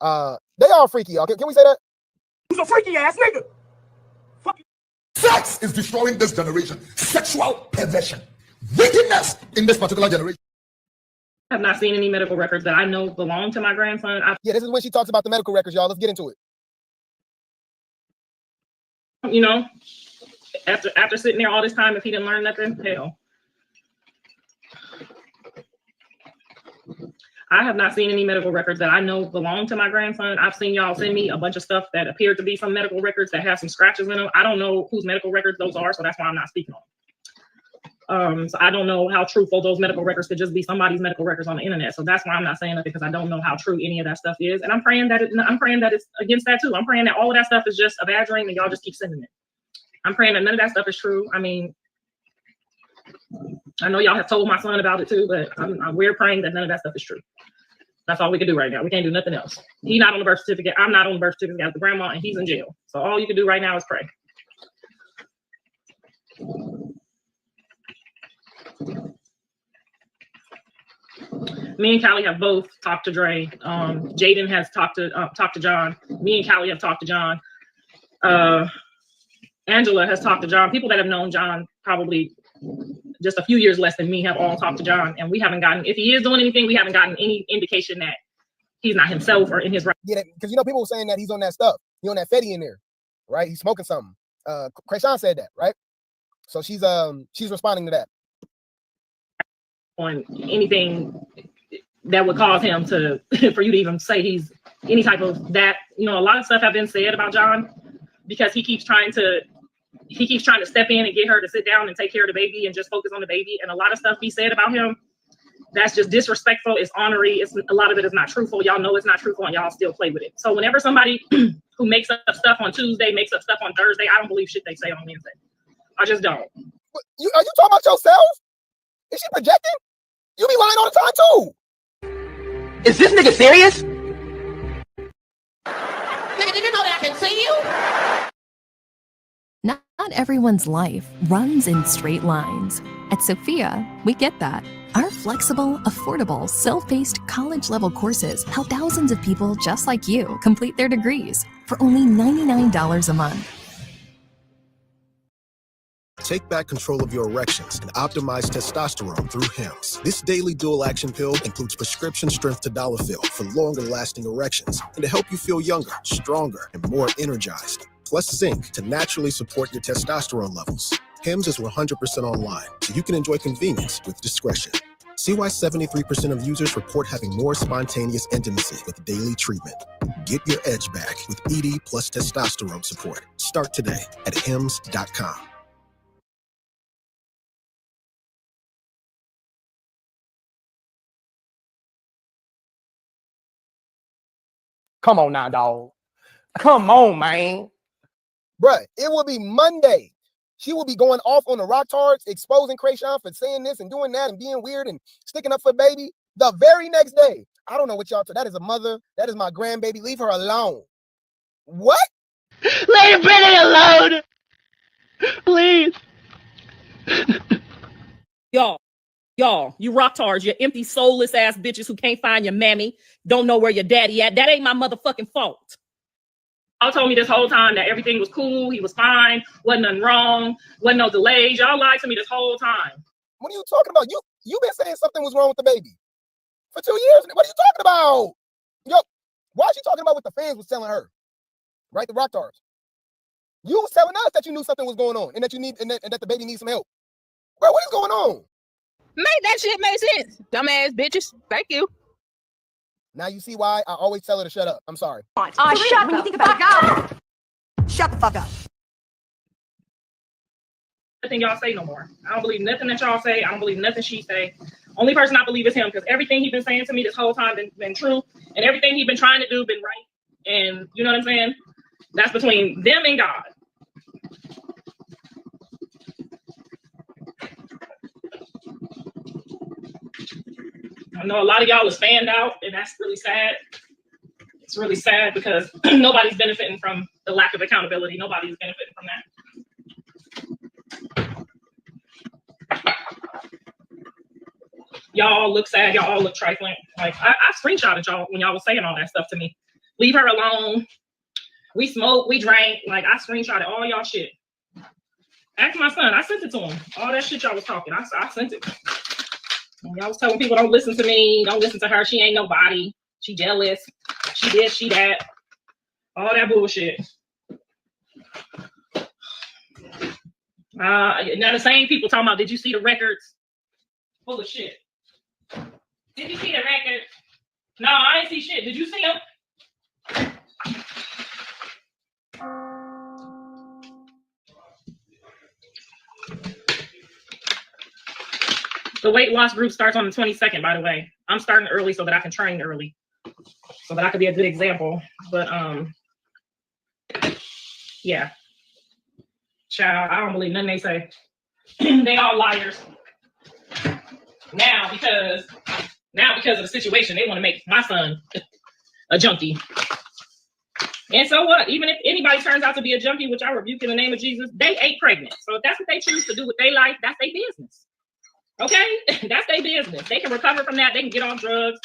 they all freaky, y'all. Can we say that? Who's a freaky ass nigga? Sex is destroying this generation. Sexual perversion. Wickedness in this particular generation. I have not seen any medical records that I know belong to my grandson. Yeah, this is when she talks about the medical records, y'all. Let's get into it. After sitting there all this time, if he didn't learn nothing, hell. I have not seen any medical records that I know belong to my grandson. I've seen y'all send me a bunch of stuff that appeared to be some medical records that have some scratches in them. I don't know whose medical records those are, so that's why I'm not speaking on them. So I don't know how truthful those medical records could just be somebody's medical records on the internet. So that's why I'm not saying that, because I don't know how true any of that stuff is. And I'm praying that it's against that too. I'm praying that all of that stuff is just a bad dream and y'all just keep sending it. I'm praying that none of that stuff is true. I mean, I know y'all have told my son about it too, but we're praying that none of that stuff is true. That's all we can do right now. We can't do nothing else. He's not on the birth certificate. I'm not on the birth certificate as the grandma, and he's in jail. So all you can do right now is pray. Me and Callie have both talked to Dre. Jaden has talked to John. Me and Callie have talked to John. Angela has talked to John. People that have known John probably just a few years less than me have all talked to John, and we haven't gotten, if he is doing anything, we haven't gotten any indication that he's not himself or in his right. Yeah, because people were saying that he's on that stuff. He's on that Fetty in there, right? He's smoking something. Chrisean said that, right? So she's responding to that. On anything that would cause him to, for you to even say he's any type of that, a lot of stuff have been said about John because he keeps trying to step in and get her to sit down and take care of the baby and just focus on the baby. And a lot of stuff he said about him, that's just disrespectful. It's honorary. A lot of it is not truthful. Y'all know it's not truthful and y'all still play with it. So whenever somebody who makes up stuff on Tuesday, makes up stuff on Thursday, I don't believe shit they say on Wednesday. I just don't. Are you talking about yourself? Is she projecting? You be lying all the time too. Is this nigga serious? Nigga, did you know that I can see you? Not everyone's life runs in straight lines. At Sophia, we get that. Our flexible, affordable, self-paced college-level courses help thousands of people just like you complete their degrees for only $99 a month. Take back control of your erections and optimize testosterone through Hims. This daily dual-action pill includes prescription strength tadalafil for longer-lasting erections and to help you feel younger, stronger, and more energized. Plus zinc to naturally support your testosterone levels. Hims is 100% online, so you can enjoy convenience with discretion. See why 73% of users report having more spontaneous intimacy with daily treatment. Get your edge back with ED plus testosterone support. Start today at hims.com. Come on now, dog. Come on, man. Bruh, it will be Monday. She will be going off on the rock tards, exposing Chrisean for saying this and doing that and being weird and sticking up for baby. The very next day, I don't know what y'all. That is a mother. That is my grandbaby. Leave her alone. What? Leave Brittany alone! Please. Y'all, you rock tards, you empty, soulless ass bitches who can't find your mammy, don't know where your daddy at. That ain't my motherfucking fault. Y'all told me this whole time that everything was cool, he was fine, wasn't nothing wrong, wasn't no delays. Y'all lied to me this whole time. What are you talking about? You've been saying something was wrong with the baby for 2 years. What are you talking about? Yo, why is she talking about what the fans was telling her? Right, the rock tards. You was telling us that you knew something was going on and that you need and that the baby needs some help. Bro, what is going on? Make that shit make sense, dumbass bitches. Thank you. Now you see why I always tell her to shut up. I'm sorry. Shut when you think about God. Shut the fuck up. Nothing y'all say no more. I don't believe nothing that y'all say. I don't believe nothing she say. Only person I believe is him, because everything he's been saying to me this whole time been true, and everything he's been trying to do been right. And you know what I'm saying? That's between them and God. I know a lot of y'all is fanned out, and that's really sad. It's really sad because nobody's benefiting from the lack of accountability. Nobody's benefiting from that. Y'all all look sad. Y'all all look trifling. Like I screenshotted y'all when y'all was saying all that stuff to me. Leave her alone. We smoked, we drank. Like I screenshotted all y'all shit. Ask my son. I sent it to him. All that shit y'all was talking. I sent it. And y'all was telling people don't listen to me. Don't listen to her. She ain't nobody. She jealous. She this, she that. All that bullshit. Now the same people talking about, did you see the records? Full of shit. Did you see the records? No, I ain't see shit. Did you see them? The weight loss group starts on the 22nd, by the way. I'm starting early so that I can train early. So that I could be a good example. But yeah. Child, I don't believe nothing they say. They all liars. Now because of the situation, they want to make my son a junkie. And so what? Even if anybody turns out to be a junkie, which I rebuke in the name of Jesus, they ain't pregnant. So if that's what they choose to do with their life, that's their business. Okay? That's their business. They can recover from that. They can get off drugs.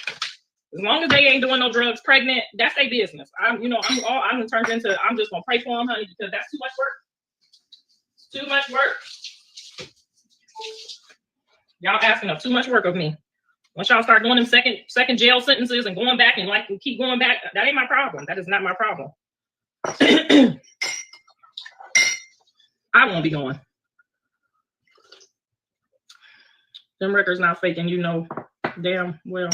As long as they ain't doing no drugs pregnant, that's their business. I'm gonna turn into, I'm just gonna pray for them, honey, because that's too much work. Too much work. Y'all asking of too much work of me. Once y'all start doing them second jail sentences and going back and like keep going back, that ain't my problem. That is not my problem. I won't be going. Them records not faking, you know damn well.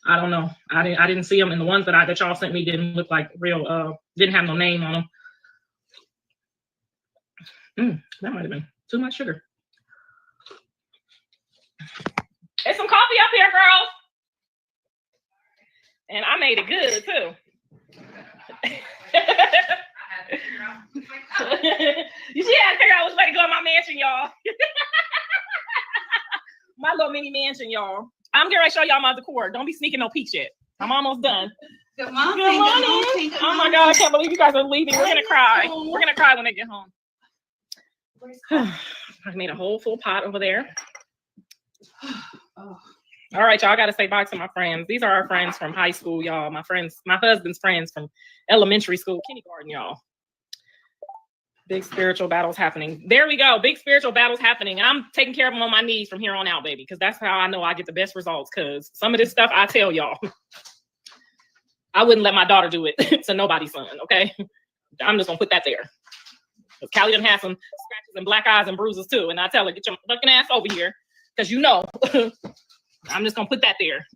I don't know. I didn't see them, and the ones that y'all sent me didn't look like real. Didn't have no name on them. That might have been too much sugar. There's some coffee up here, girls. And I made it good, too. You see, I had to figure out which way to go in my mansion, y'all. My little mini mansion, y'all. I'm getting ready to show y'all my decor. Don't be sneaking no peeks yet. I'm almost done. Good morning. Good morning. Oh my God, I can't believe you guys are leaving. We're gonna cry. We're gonna cry when they get home. I made a whole full pot over there. All right, y'all. I gotta say bye to my friends. These are our friends from high school, y'all. My friends, my husband's friends from elementary school, kindergarten, y'all. Big spiritual battles happening. There we go. Big spiritual battles happening. And I'm taking care of them on my knees from here on out, baby, because that's how I know I get the best results. Because some of this stuff, I tell y'all, I wouldn't let my daughter do it to nobody's son, okay? I'm just going to put that there. Because Callie done have some scratches and black eyes and bruises, too. And I tell her, get your fucking ass over here. Because you know, I'm just gonna put that there.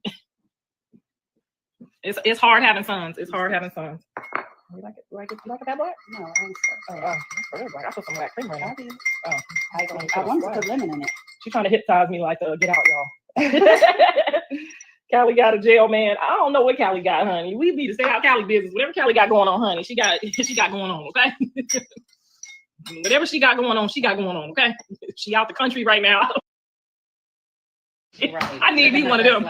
It's hard having sons. It's hard having sons. You like it? You like it that black? No, I ain't I put some black cream right now. I wanted to put lemon in it. She's trying to hypnotize me like, get out, y'all. Callie got a jail, man. I don't know what Callie got, honey. We need to stay out Callie business. Whatever Callie got going on, honey, she got going on, okay? Whatever she got going on, okay? She out the country right now. Right. I need me one of them.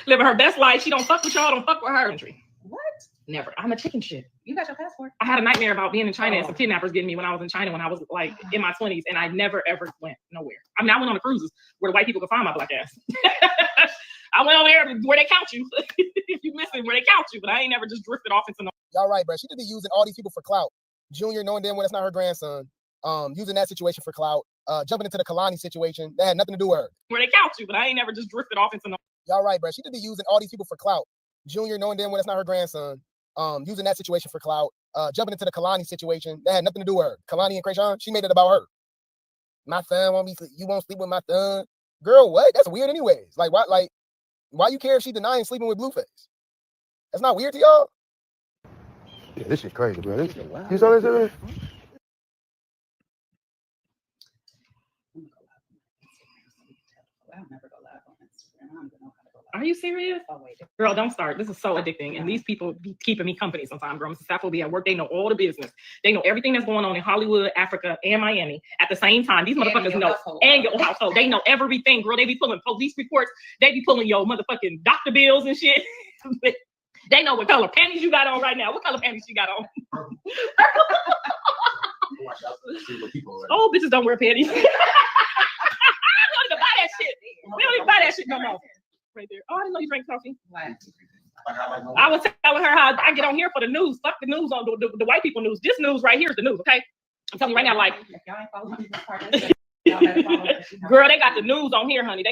Living her best life. She don't fuck with y'all, don't fuck with her. What? Never. I'm a chicken shit. You got your passport? I had a nightmare about being in China and some kidnappers getting me when I was in China when I was like in my 20s, and I never ever went nowhere. I mean, I went on the cruises where the white people could find my black ass. I went over there where they count you. If you miss it, where they count you, but I ain't never just drifted off into no. Y'all right, bro. She could be using all these people for clout. Junior knowing damn well that's not her grandson. Using that situation for clout. Jumping into the Kalani situation that had nothing to do with her. Where they count you, but I ain't never just drifted off into no. Y'all right, bro. She could be using all these people for clout. Junior knowing damn well that's not her grandson. Using that situation for clout. Jumping into the Kalani situation that had nothing to do with her. Kalani and Chrisean, she made it about her. My son won't be. You won't sleep with my son. Girl, what? That's weird, anyways. Like, why? Like, why you care if she denying sleeping with Blueface? That's not weird to y'all. Yeah, this shit crazy, bro. You saw this shit? I'll never go live on Instagram. I don't even know how to go live. Are you serious? Oh, wait. Girl, don't start. This is so addicting. And these people be keeping me company sometimes, girl. Mrs. Sappho be at work. They know all the business. They know everything that's going on in Hollywood, Africa, and Miami at the same time. These motherfuckers know. And your household. They know everything, girl. They be pulling police reports. They be pulling your motherfucking doctor bills and shit. They know what color panties you got on right now. What color panties you got on? Oh, bitches don't wear panties. Buy that shit. We don't even buy that shit no more. Right there. Oh, I didn't know you drank coffee. I was telling her how I get on here for the news. Fuck the news on the white people news. This news right here is the news, okay? I'm telling you right now, like, girl, they got the news on here, honey.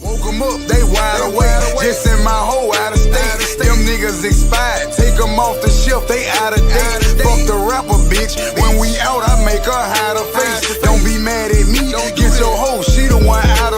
Woke them up, they wide awake. Just in my hole, out of state. Them niggas expired. Take them off the shelf, they out of date. Fuck the rapper, bitch. When we out, I make her hide her face. Don't be mad at me. Get your hoe, she the one out of